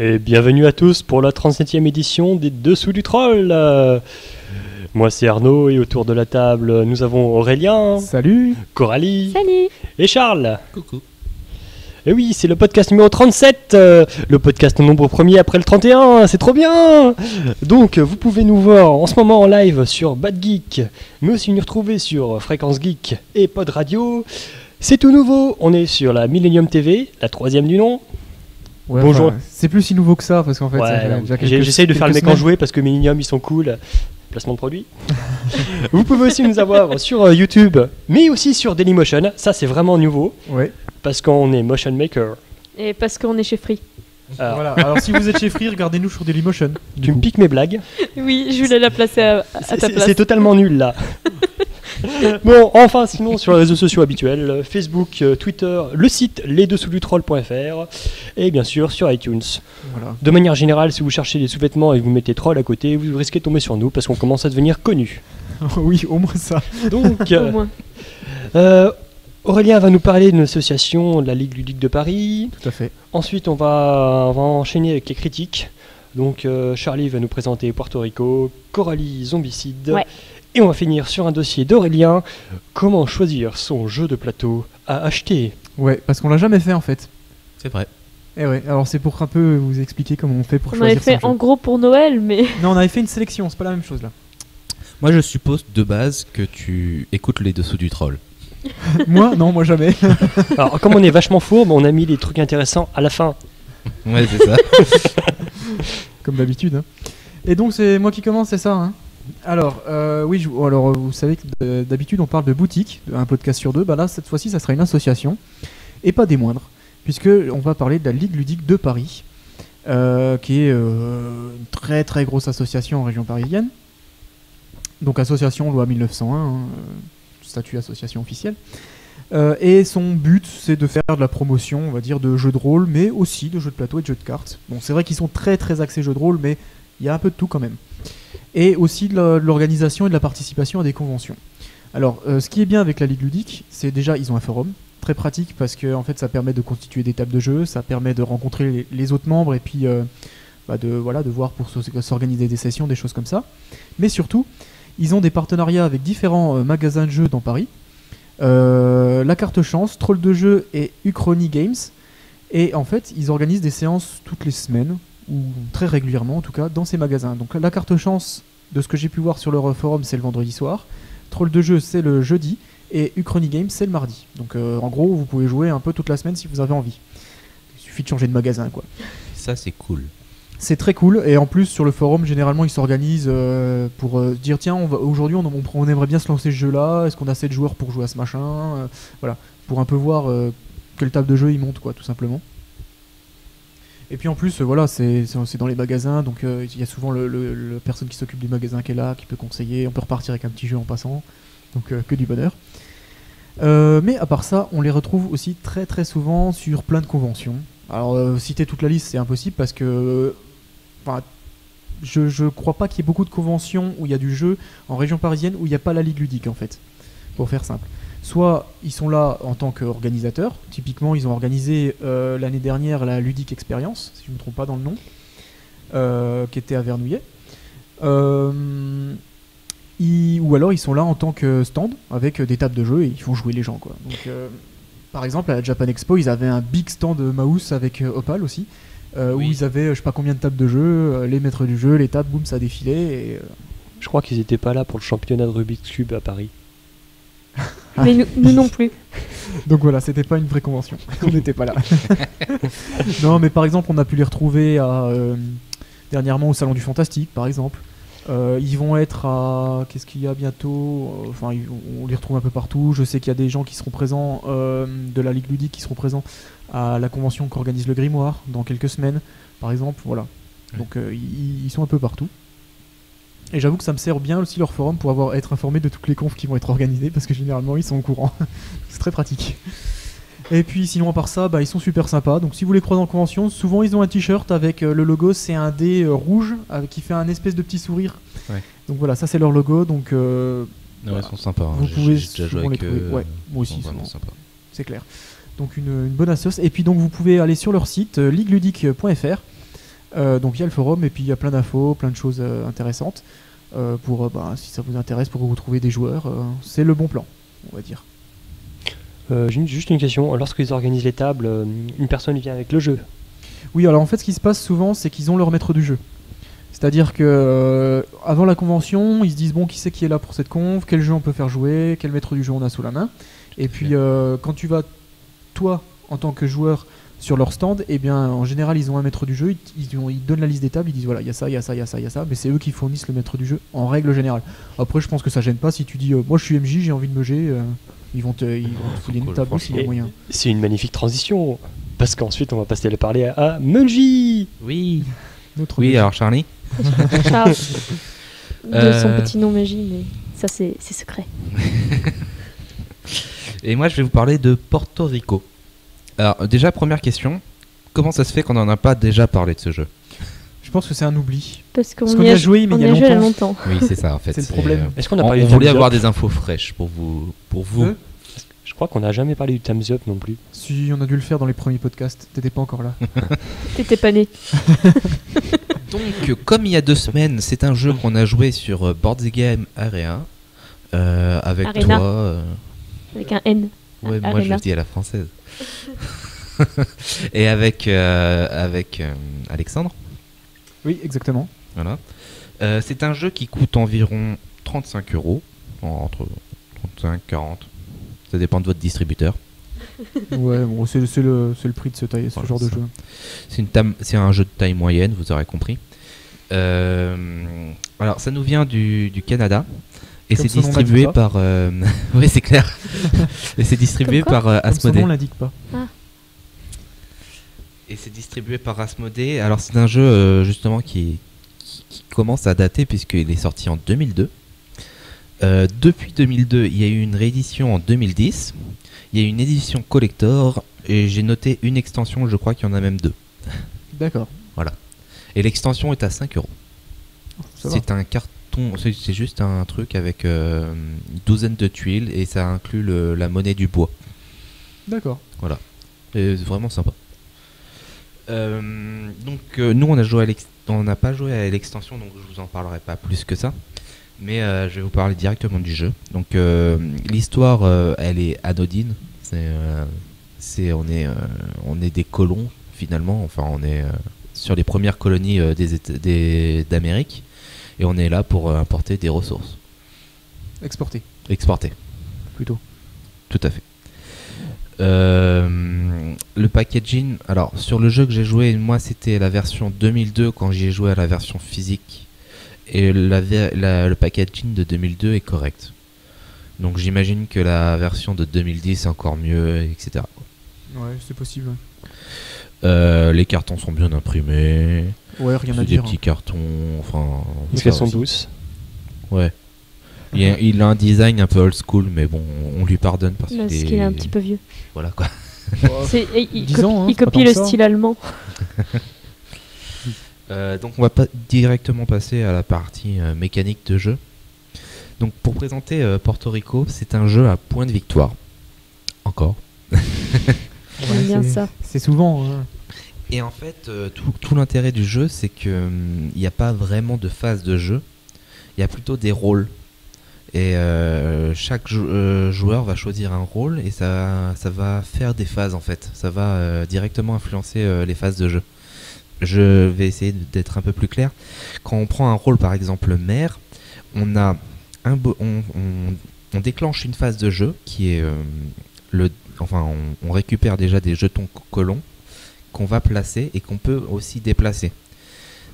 Et bienvenue à tous pour la 37e édition des Dessous du Troll. Moi c'est Arnaud et autour de la table nous avons Aurélien. Salut. Coralie. Salut. Et Charles. Coucou. Et oui, c'est le podcast numéro 37, le podcast nombre premier après le 31, c'est trop bien. Donc vous pouvez nous voir en ce moment en live sur Bad Geek, mais aussi nous retrouver sur Fréquence Geek et Pod Radio. C'est tout nouveau, on est sur la Millennium TV, la 3e du nom. Ouais, Bonjour. enfin, c'est plus si nouveau que ça parce qu'en fait, ça fait déjà j'essaye de faire le mec semaines. enjoué parce que Millennium ils sont cool. Placement de produit. Vous pouvez aussi nous avoir sur YouTube, mais aussi sur Dailymotion. Ça c'est vraiment nouveau. Ouais. Parce qu'on est motion maker. Et parce qu'on est chez Free. Alors, Voilà. Alors si vous êtes chez Free, regardez-nous sur Dailymotion. tu me piques mes blagues. Oui, je voulais la placer à ta place. C'est totalement nul là. Bon, enfin, sinon sur les réseaux sociaux habituels, Facebook, Twitter, le site lesdessoudutroll.fr et bien sûr sur iTunes. Voilà. De manière générale, si vous cherchez des sous-vêtements et que vous mettez troll à côté, vous risquez de tomber sur nous parce qu'on commence à devenir connus. Oui, au moins ça. Donc, Au moins. Aurélien va nous parler d'une association de la Ligue ludique de Paris. Tout à fait. Ensuite, on va enchaîner avec les critiques. Donc, Charlie va nous présenter Puerto Rico, Coralie Zombicide. Ouais. Et on va finir sur un dossier d'Aurélien. Comment choisir son jeu de plateau à acheter? Ouais, parce qu'on l'a jamais fait en fait. C'est vrai. Et ouais. Alors c'est pour un peu vous expliquer comment on fait pour On choisir avait fait son en jeu. gros pour Noël, mais Non, on avait fait une sélection. C'est pas la même chose là. Moi, je suppose de base que tu écoutes les dessous du troll. Moi, non, moi jamais. Alors, comme on est vachement fourbe, on a mis des trucs intéressants à la fin. Ouais, c'est ça. Comme d'habitude. Hein. Et donc c'est moi qui commence, c'est ça hein. Alors, oui, alors vous savez que d'habitude on parle de boutique, un podcast sur deux. Bah là, cette fois-ci, ça sera une association, et pas des moindres, puisque on va parler de la Ligue ludique de Paris, qui est une très très grosse association en région parisienne. Donc association loi 1901, hein, statut association officielle. Et son but, c'est de faire de la promotion, on va dire, de jeux de rôle, mais aussi de jeux de plateau et de jeux de cartes. Bon, c'est vrai qu'ils sont très très axés jeux de rôle, mais il y a un peu de tout quand même. Et aussi de l'organisation et de la participation à des conventions. Alors, ce qui est bien avec la Ligue ludique, c'est déjà, ils ont un forum, très pratique, parce que en fait, ça permet de constituer des tables de jeu, ça permet de rencontrer les autres membres, et puis de voir pour s'organiser des sessions, des choses comme ça. Mais surtout, ils ont des partenariats avec différents magasins de jeux dans Paris, La Carte Chance, Troll de Jeu et Uchronie Games. Et en fait, ils organisent des séances toutes les semaines, ou très régulièrement en tout cas, dans ces magasins. Donc La Carte Chance, de ce que j'ai pu voir sur leur forum, c'est le vendredi soir. Troll de Jeu, c'est le jeudi. Et Uchronie Games, c'est le mardi. Donc en gros, vous pouvez jouer un peu toute la semaine si vous avez envie. Il suffit de changer de magasin, quoi. Ça, c'est cool. C'est très cool, et en plus sur le forum généralement ils s'organisent pour dire tiens aujourd'hui on aimerait bien se lancer ce jeu là, est-ce qu'on a assez de joueurs pour jouer à ce machin, voilà, pour un peu voir quelle table de jeu ils montent quoi tout simplement. Et puis en plus voilà c'est dans les magasins, donc il y a souvent le personne qui s'occupe du magasin qui est là, qui peut conseiller, on peut repartir avec un petit jeu en passant, donc que du bonheur. Mais à part ça on les retrouve aussi très très souvent sur plein de conventions. Alors citer toute la liste c'est impossible parce que je crois pas qu'il y ait beaucoup de conventions où il y a du jeu en région parisienne où il n'y a pas la Ligue ludique en fait, pour faire simple. Soit ils sont là en tant qu'organisateurs, typiquement ils ont organisé l'année dernière la Ludique Experience, si je ne me trompe pas dans le nom, qui était à Vernouillet. Ou alors ils sont là en tant que stand avec des tables de jeu et ils font jouer les gens quoi. Donc, par exemple à la Japan Expo ils avaient un big stand mouse avec Opal aussi. Où ils avaient je sais pas combien de tables de jeu, les maîtres du jeu, les tables, boum, ça défilait. Et, Je crois qu'ils étaient pas là pour le championnat de Rubik's Cube à Paris. mais nous non plus. Donc voilà, c'était pas une vraie convention. On n'était pas là. Non, mais par exemple, on a pu les retrouver dernièrement au Salon du Fantastique, par exemple. Ils vont être à... Qu'est-ce qu'il y a bientôt Enfin, on les retrouve un peu partout. Je sais qu'il y a des gens qui seront présents de la Ligue ludique qui seront présents à la convention qu'organise le Grimoire dans quelques semaines, par exemple. Voilà. Donc ils sont un peu partout. Et j'avoue que ça me sert bien aussi leur forum pour être informé de toutes les confs qui vont être organisées parce que généralement ils sont au courant. C'est très pratique. Et puis sinon à part ça, ils sont super sympas. Donc si vous les croisez en convention, souvent ils ont un t-shirt avec le logo, c'est un dé rouge qui fait un espèce de petit sourire. Ouais. Donc voilà, ça c'est leur logo. Donc Non, ils sont sympas. vous pouvez J'ai déjà joué souvent avec les trouver. eux. Ouais, moi Ils aussi, sont vraiment souvent. sympas. C'est clair. Donc une bonne assoce. Et puis donc vous pouvez aller sur leur site ligueludique.fr. Donc il y a le forum et puis il y a plein d'infos, plein de choses intéressantes pour si ça vous intéresse, pour que vous trouviez des joueurs, c'est le bon plan, on va dire. J'ai juste une question. Lorsqu'ils organisent les tables, une personne vient avec le jeu. Oui, alors en fait ce qui se passe souvent, c'est qu'ils ont leur maître du jeu. C'est-à-dire que avant la convention, ils se disent bon, qui c'est qui est là pour cette conf, quel jeu on peut faire jouer, quel maître du jeu on a sous la main. Et puis quand tu vas toi en tant que joueur sur leur stand, eh bien en général ils ont un maître du jeu, ils donnent la liste des tables, ils disent voilà, il y a ça, il y a ça, il y a ça, il y a ça, mais c'est eux qui fournissent le maître du jeu en règle générale. Après je pense que ça gêne pas si tu dis moi je suis MJ, j'ai envie de me G, ils vont te fouiller une cool, table s'il y a Et moyen. c'est une magnifique transition. Parce qu'ensuite on va passer à parler à Munji. Oui. Notre Oui, MJ. alors Charlie. Charles. De son Euh. petit nom magie, mais ça c'est secret. Et moi, je vais vous parler de Porto Rico. Alors, déjà, première question. Comment ça se fait qu'on n'en a pas déjà parlé de ce jeu? Je pense que c'est un oubli. Parce qu'on qu'on y a joué, mais on il y a y a joué il y a longtemps. longtemps. Oui, c'est ça, en fait. C'est le problème. Est-ce qu'on a On parlé du voulait Thumbs avoir Up des infos fraîches pour vous. Je crois qu'on n'a jamais parlé du Thumbs Up non plus. Si on a dû le faire dans les premiers podcasts, t'étais pas encore là. T'étais pas né. Donc, comme il y a 2 semaines, c'est un jeu qu'on a joué sur Board the Game Area. Avec Arena. toi. Avec un N. Ouais, moi je Arena. le dis à la française. Et avec Alexandre. Oui, exactement. Voilà. C'est un jeu qui coûte environ 35 €, entre 35 et 40. Ça dépend de votre distributeur. Ouais, bon, c'est le prix de ce Voilà, genre de ça. jeu. C'est un jeu de taille moyenne, vous aurez compris. Alors, ça nous vient du Canada. Et Comme c'est son nom distribué l'indique par... oui, c'est clair. Et c'est distribué Comme quoi par Comme son Asmodée. nom l'indique pas. Et c'est distribué par Asmodée. Alors, c'est un jeu justement qui commence à dater puisqu'il est sorti en 2002. Depuis 2002, il y a eu une réédition en 2010. Il y a eu une édition collector. Et j'ai noté une extension, je crois qu'il y en a même 2. D'accord. Et l'extension est à 5 €. Ça va. C'est un carton, c'est juste un truc avec une douzaine de tuiles et ça inclut la monnaie du bois. D'accord. Et c'est vraiment sympa. Donc nous on n'a pas joué à l'extension, donc je vous en parlerai pas plus que ça. Mais je vais vous parler directement du jeu. Donc l'histoire, elle est anodine. On est des colons finalement. Enfin, on est sur les premières colonies d'Amérique et on est là pour importer des ressources, Exporté, exporter. plutôt. Tout à fait. Le packaging, alors sur le jeu que j'ai joué, moi c'était la version 2002 quand j'y ai joué à la version physique. Et le packaging de 2002 est correct. Donc j'imagine que la version de 2010 est encore mieux, etc. Ouais, c'est possible. Les cartons sont bien imprimés. Ouais, rien à C'est des dire. petits cartons. Enfin, Parce ça qu'elles sont aussi. douces. Ouais. Il a un design un peu old school, mais bon, on lui pardonne parce Parce qu'il est un petit peu vieux. Voilà quoi. Il 10 ans, hein, il c'est pas copie tant le que ça. style allemand. Donc on va pas directement passer à la partie mécanique de jeu. Donc pour présenter Porto Rico, c'est un jeu à point de victoire. Encore. J'aime bien c'est- ça. C'est souvent. Hein. Et en fait, tout l'intérêt du jeu, c'est que il n'y a pas vraiment de phase de jeu. Il y a plutôt des rôles. Et chaque joueur va choisir un rôle et ça va faire des phases en fait. Ça va directement influencer les phases de jeu. Je vais essayer d'être un peu plus clair. Quand on prend un rôle par exemple maire, on a on déclenche une phase de jeu qui est on récupère déjà des jetons colons qu'on va placer et qu'on peut aussi déplacer.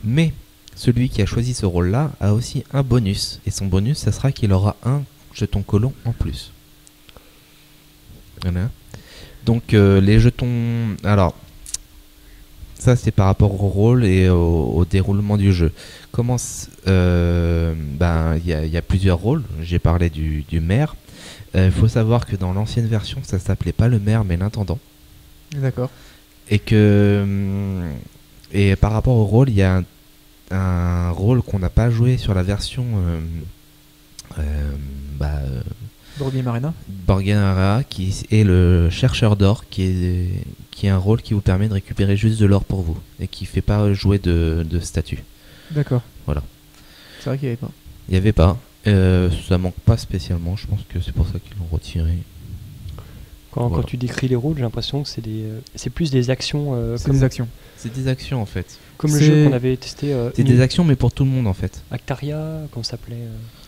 Mais celui qui a choisi ce rôle-là a aussi un bonus. Et son bonus, ça sera qu'il aura un jeton colon en plus. Voilà. Donc les jetons... Alors, ça c'est par rapport au rôle et au déroulement du jeu. Il y a plusieurs rôles. J'ai parlé du maire. Il faut savoir que dans l'ancienne version, ça s'appelait pas le maire mais l'intendant. D'accord. Et par rapport au rôle, il y a un rôle qu'on n'a pas joué sur la version Board Arena. Borgenara, qui est le chercheur d'or, qui est un rôle qui vous permet de récupérer juste de l'or pour vous et qui fait pas jouer de statut. D'accord. Voilà. C'est vrai qu'il n'y avait pas. Il n'y avait pas. Ça manque pas spécialement. Je pense que c'est pour ça qu'ils l'ont retiré. Quand Voilà. tu décris les rôles, j'ai l'impression que c'est plus des actions C'est des actions. C'est des actions en fait. comme le C'est- jeu qu'on avait testé. C'est des actions mais pour tout le monde en fait. Actaria, comment ça s'appelait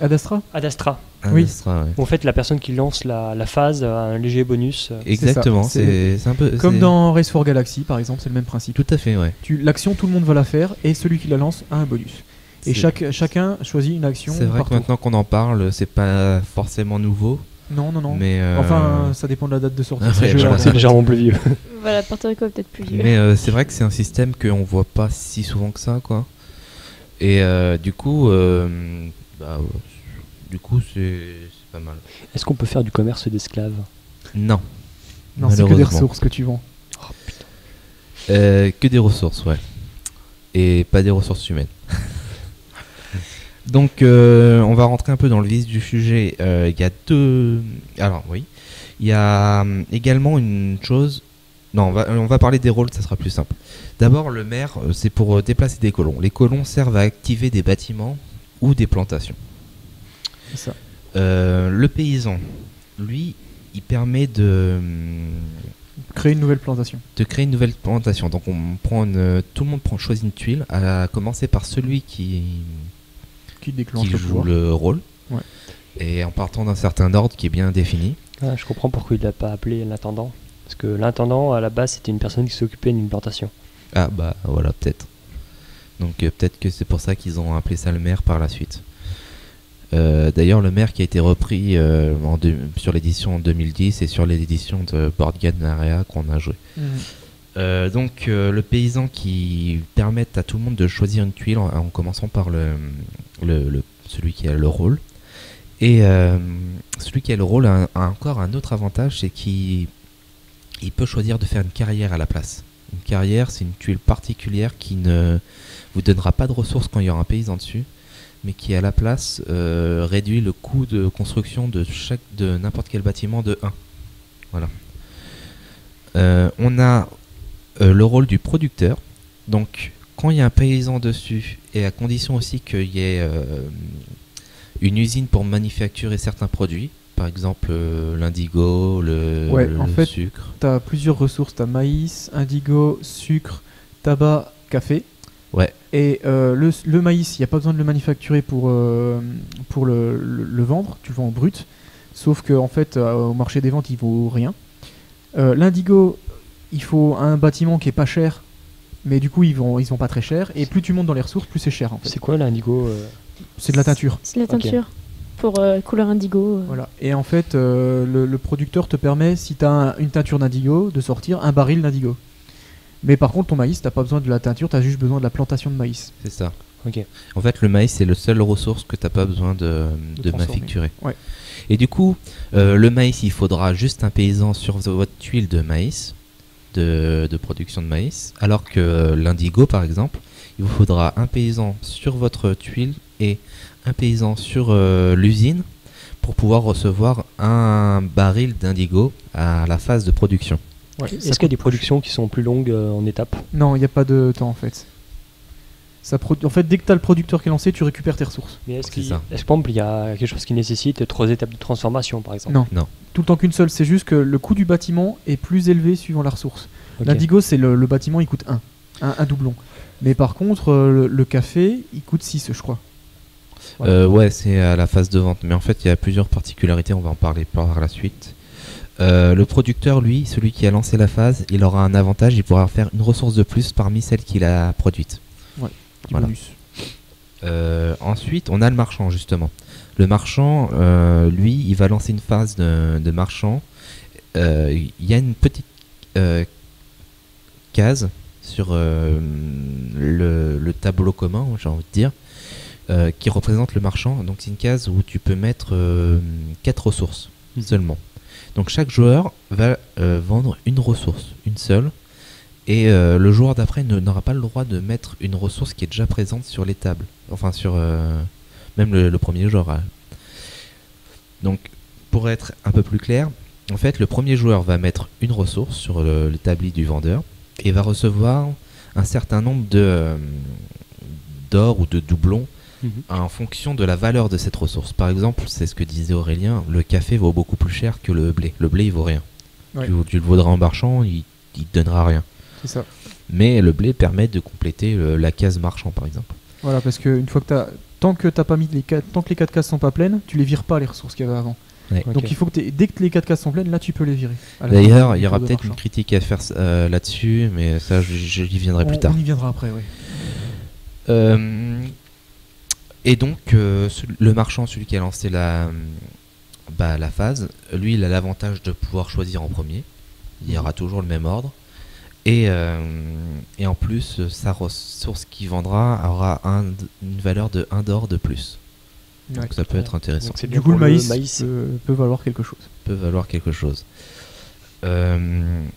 Ad Astra. Ad Astra. Oui. Astra, ouais. Où en fait, la personne qui lance la phase a un léger bonus. Exactement. ça. C'est un peu Comme c'est- dans Race for Galaxy, par exemple, c'est le même principe. Tout à fait, ouais. L'action, tout le monde va la faire et celui qui la lance a un bonus. Et C'est- chacun choisit une action. C'est vrai par que tour. maintenant qu'on en parle, c'est pas forcément nouveau, Non. mais Enfin, ça dépend de la date de sortie. Ah de ce ouais, jeu-là. voilà. C'est légèrement plus vieux. Voilà, Puerto Rico est peut-être plus vieux. mais c'est vrai que c'est un système qu'on voit pas si souvent que ça, quoi. Et du coup, c'est pas mal. Est-ce qu'on peut faire du commerce d'esclaves? Non. Non, c'est que des Malheureusement. ressources que tu vends. Que des ressources, ouais. Et pas des ressources humaines. Donc, on va rentrer un peu dans le vif du sujet. Il y a deux... Alors, oui. Il y a également une chose... Non, on va parler des rôles, ça sera plus simple. D'abord, le maire, c'est pour déplacer des colons. Les colons servent à activer des bâtiments ou des plantations. C'est ça. Le paysan, lui, il permet de Créer une nouvelle plantation. créer une nouvelle plantation. Donc, tout le monde choisit une tuile, à commencer par celui qui Déclenche le joue pouvoir. le rôle. Ouais. Et en partant d'un certain ordre qui est bien défini. Ah, je comprends pourquoi il l'a pas appelé l'intendant. Parce que l'intendant, à la base, c'était une personne qui s'occupait d'une plantation. Ah bah voilà, peut-être. Donc peut-être que c'est pour ça qu'ils ont appelé ça le maire par la suite. D'ailleurs, le maire qui a été repris sur l'édition en 2010 et sur l'édition de Board Game Area qu'on a joué. Mhm. Donc le paysan qui permet à tout le monde de choisir une tuile en commençant par celui qui a le rôle. Et celui qui a le rôle a encore un autre avantage, c'est qu'il peut choisir de faire une carrière à la place. Une carrière, c'est une tuile particulière qui ne vous donnera pas de ressources quand il y aura un paysan dessus, mais qui à la place réduit le coût de construction de n'importe quel bâtiment de 1. Voilà. On a le rôle du producteur. Donc quand il y a un paysan dessus, et à condition aussi qu'il y ait une usine pour manufacturer certains produits, par exemple l'indigo, En fait, sucre. T'as plusieurs ressources. T'as maïs, indigo, sucre, tabac, café. Ouais. Et le maïs, il n'y a pas besoin de le manufacturer pour le vendre. Tu le vends en brut. Sauf que en fait, au marché des ventes, il vaut rien. L'indigo, il faut un bâtiment qui est pas cher. Mais du coup, ils vont pas très cher. Et plus tu montes dans les ressources, plus c'est cher en fait. C'est quoi l'indigo C'est de la teinture. C'est la teinture. Pour couleur indigo. Voilà. Et en fait, le producteur te permet, si tu as une teinture d'indigo, de sortir un baril d'indigo. Mais par contre, ton maïs, t'as pas besoin de la teinture, t'as juste besoin de la plantation de maïs. C'est ça. Ok. En fait, le maïs, c'est le seul ressource que tu n'as pas besoin de transformer. manufacturer. Ouais. Et du coup, le maïs, il faudra juste un paysan sur votre tuile de maïs, de production de maïs, alors que l'indigo, par exemple, il vous faudra un paysan sur votre tuile et un paysan sur l'usine pour pouvoir recevoir un baril d'indigo à la phase de production. Ouais, Est-ce qu'il y a des productions qui sont plus longues en étapes? Non, il n'y a pas de temps en fait. En fait, dès que tu as le producteur qui est lancé, tu récupères tes ressources. Mais est-ce C'est qu'il ça. est-ce que, par exemple, il y a quelque chose qui nécessite 3 étapes de transformation, par exemple? Non. Tout le temps qu'une seule, c'est juste que le coût du bâtiment est plus élevé suivant la ressource. Ok. L'indigo, c'est le bâtiment, il coûte 1 doublon. Mais par contre, le café, il coûte 6, je crois. Ouais, c'est à la phase de vente. Mais en fait, il y a plusieurs particularités, on va en parler par la suite. Le producteur, lui, celui qui a lancé la phase, il aura un avantage, il pourra faire une ressource de plus parmi celles qu'il a produites. Du Voilà. bonus. Ensuite, on a le marchand, justement. Le marchand, lui, il va lancer une phase de marchand. Il y a une petite case sur le tableau commun, j'ai envie de dire, qui représente le marchand. Donc c'est une case où tu peux mettre 4 ressources seulement. Donc chaque joueur va vendre une ressource, une seule, et le joueur d'après n'aura pas le droit de mettre une ressource qui est déjà présente sur les tables. Enfin sur même le premier joueur. Donc pour être un peu plus clair, en fait le premier joueur va mettre une ressource sur l'établi du vendeur et va recevoir un certain nombre d'or ou de doublons en fonction de la valeur de cette ressource. Par exemple, c'est ce que disait Aurélien, le café vaut beaucoup plus cher que le blé. Le blé, il vaut rien. Ouais. Tu le vaudras en marchand, il te donnera rien. C'est ça. Mais le blé permet de compléter la case marchand, par exemple. Voilà, parce que une fois que tant que t'as pas mis tant que les 4 cases sont pas pleines, tu les vires pas les ressources qu'il y avait avant. Ouais. Donc il faut que dès que les 4 cases sont pleines, là tu peux les virer. D'ailleurs, il y aura peut-être une critique à faire là-dessus, mais ça, je y viendrai plus tard. On y viendra après, oui. Et donc, le marchand, celui qui a lancé la phase, lui, il a l'avantage de pouvoir choisir en premier. Il y aura toujours le même ordre. Et en plus, sa ressource qu'il vendra aura une valeur de 1 d'or de plus. Ouais. Donc ça peut être intéressant. Donc, c'est Du bien coup, le pour maïs peut valoir quelque chose. Peut valoir quelque chose. On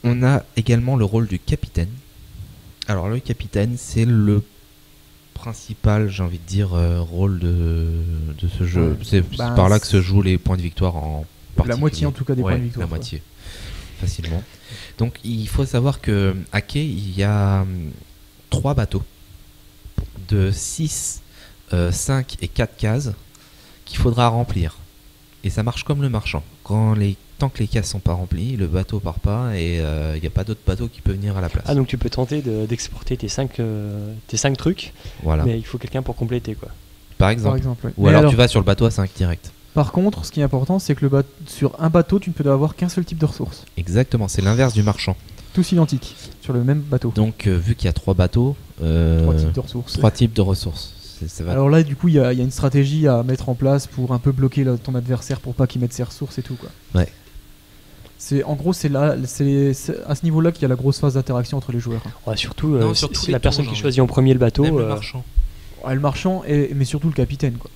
a également le rôle du capitaine. Alors le capitaine, c'est le principal, j'ai envie de dire, rôle de ce jeu. C'est par là que se jouent les points de victoire en particulier. La moitié en tout cas des points de victoire. La moitié, facilement. Donc il faut savoir que à quai, il y a 3 bateaux de 6, 5 et 4 cases qu'il faudra remplir. Et ça marche comme le marchand. Tant que les cases sont pas remplies, le bateau part pas et il n'y a pas d'autre bateau qui peut venir à la place. Ah, donc tu peux tenter d'exporter tes 5 trucs, Voilà. mais il faut quelqu'un pour compléter, quoi. Par exemple. Ouais. Ou alors tu vas sur le bateau à 5 direct. Par contre, ce qui est important, c'est que sur un bateau, tu ne peux avoir qu'un seul type de ressources. Exactement, c'est l'inverse du marchand. Tous identiques, sur le même bateau. Donc vu qu'il y a 3 bateaux, 3 types de ressources. 3 types de ressources. Alors là, du coup, il y a une stratégie à mettre en place pour un peu bloquer ton adversaire pour pas qu'il mette ses ressources et tout, quoi. Ouais. En gros, c'est à ce niveau-là qu'il y a la grosse phase d'interaction entre les joueurs. Ouais, surtout, Non, sur tous c'est les la personne tours, qui genre. choisit en premier le bateau. Même le marchand. Ouais, le marchand, mais surtout le capitaine, quoi.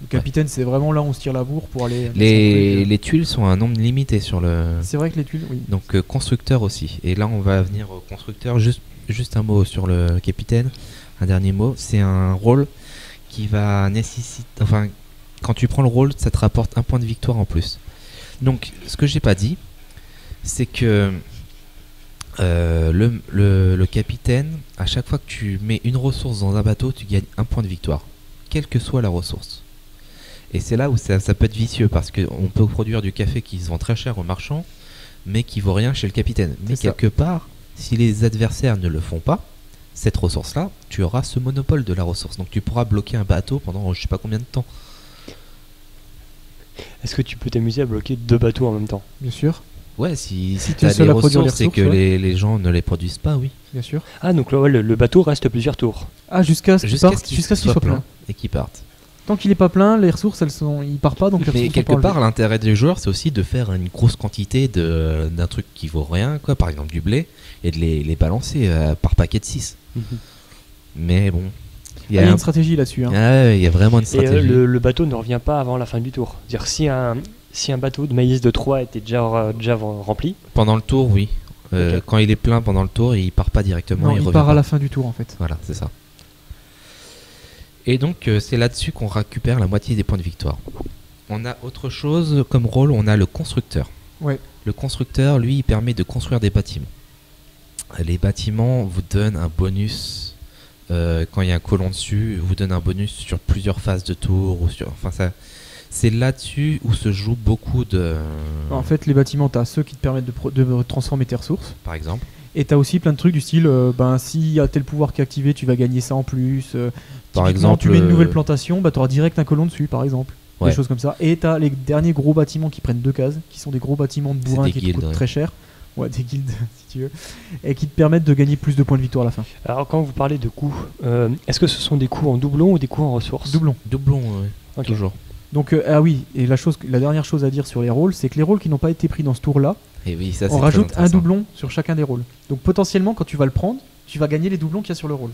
Le capitaine, c'est vraiment là où on se tire la bourre pour aller. Les tuiles sont à un nombre limité sur le. C'est vrai que les tuiles, oui. Donc constructeur aussi. Et là, on va venir au constructeur. Juste un mot sur le capitaine. Un dernier mot. C'est un rôle qui va nécessiter. Enfin, quand tu prends le rôle, ça te rapporte 1 point de victoire en plus. Donc, ce que j'ai pas dit, c'est que le capitaine, à chaque fois que tu mets une ressource dans un bateau, tu gagnes 1 point de victoire, quelle que soit la ressource. Et c'est là où ça peut être vicieux, parce qu'on peut produire du café qui se vend très cher au marchand, mais qui vaut rien chez le capitaine. Mais quelque part, si les adversaires ne le font pas, cette ressource-là, tu auras ce monopole de la ressource. Donc tu pourras bloquer un bateau pendant je sais pas combien de temps. Est-ce que tu peux t'amuser à bloquer 2 bateaux en même temps? Bien sûr, Ouais, si t'es tu as seul des à produire les ressources et que ressources, les gens ne les produisent pas, oui. bien sûr. Ah, donc là, ouais, le bateau reste plusieurs tours. Ah, jusqu'à ce qu'il soit plein. et qu'ils partent. Tant qu'il est pas plein, les ressources, il part pas, donc les Mais ressources quelque sont pas part, enlevées. l'intérêt des joueurs, c'est aussi de faire une grosse quantité d'un truc qui vaut rien, quoi, par exemple du blé, et de les balancer par paquet de 6. Mais bon, Il y a une stratégie là-dessus. Hein. il y a vraiment une Et stratégie. le bateau ne revient pas avant la fin du tour. C'est-à-dire, si un bateau de maïs de 3 était déjà rempli, Pendant le tour, oui. Ok. Quand il est plein pendant le tour, il part pas directement. Non, il revient part pas. à la fin du tour en fait. Voilà, c'est ça. Et donc, c'est là-dessus qu'on récupère la moitié des points de victoire. On a autre chose comme rôle, on a le constructeur. Ouais. Le constructeur, lui, il permet de construire des bâtiments. Les bâtiments vous donnent un bonus quand il y a un colon dessus, vous donnent un bonus sur plusieurs phases de tour. C'est là-dessus où se joue beaucoup de... En fait, les bâtiments, t'as ceux qui te permettent de transformer tes ressources. Par exemple. Et t'as aussi plein de trucs du style, s'il y a tel pouvoir qui est activé, tu vas gagner ça en plus. Par Typiquement, exemple, tu mets une nouvelle plantation, t'auras direct un colon dessus, par exemple. Ouais. Des choses comme ça. Et t'as les derniers gros bâtiments qui prennent 2 cases, qui sont des gros bâtiments de bourrin des qui te guildes, coûtent ouais. très cher. Ouais, des guildes, si tu veux. Et qui te permettent de gagner plus de points de victoire à la fin. Alors quand vous parlez de coups, est-ce que ce sont des coups en doublon ou des coups en ressources? Doublon. Doublon, ouais, Ok. toujours. Donc, ah oui, et la dernière chose à dire sur les rôles, c'est que les rôles qui n'ont pas été pris dans ce tour-là, Et oui, ça, c'est on très rajoute un intéressant. doublon sur chacun des rôles. Donc potentiellement, quand tu vas le prendre, tu vas gagner les doublons qu'il y a sur le rôle.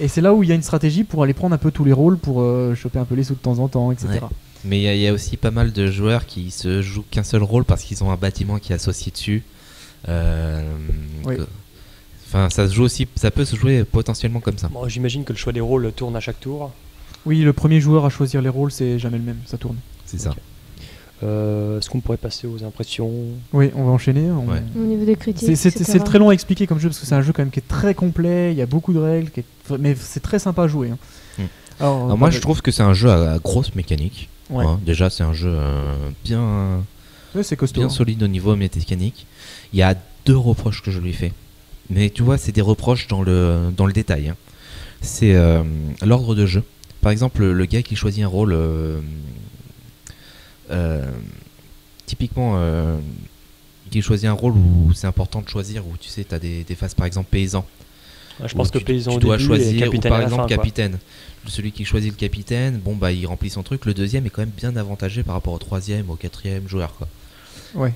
Et c'est là où il y a une stratégie pour aller prendre un peu tous les rôles, pour choper un peu les sous de temps en temps, etc. Ouais. Mais il y a aussi pas mal de joueurs qui se jouent qu'un seul rôle parce qu'ils ont un bâtiment qui est associé dessus. Oui. Enfin, ça se joue aussi, ça peut se jouer potentiellement comme ça. Bon, j'imagine que le choix des rôles tourne à chaque tour. Oui, le premier joueur à choisir les rôles, c'est jamais le même, ça tourne. C'est ça. Ok. Est-ce qu'on pourrait passer aux impressions? Oui, on va enchaîner. Ouais. Au niveau des critiques. C'est très long à expliquer comme jeu parce que c'est un jeu quand même qui est très complet, il y a beaucoup de règles, mais c'est très sympa à jouer. Hein. Alors moi, je trouve que c'est un jeu à grosse mécanique. Ouais. Hein. Déjà, c'est un jeu bien Ouais, c'est costaud. bien solide au niveau mécanique. Il y a 2 reproches que je lui fais. Mais tu vois, c'est des reproches dans le détail. Hein. C'est l'ordre de jeu. Par exemple, le gars qui choisit un rôle... typiquement, qui choisit un rôle où c'est important de choisir, où tu sais, tu as des phases par exemple paysan. Ouais, je pense que paysan tu au dois début et choisir, ou capitaine par à la exemple fin, quoi. capitaine. Celui qui choisit le capitaine, bon bah il remplit son truc. Le deuxième est quand même bien avantagé par rapport au troisième, au quatrième joueur, quoi. Ouais.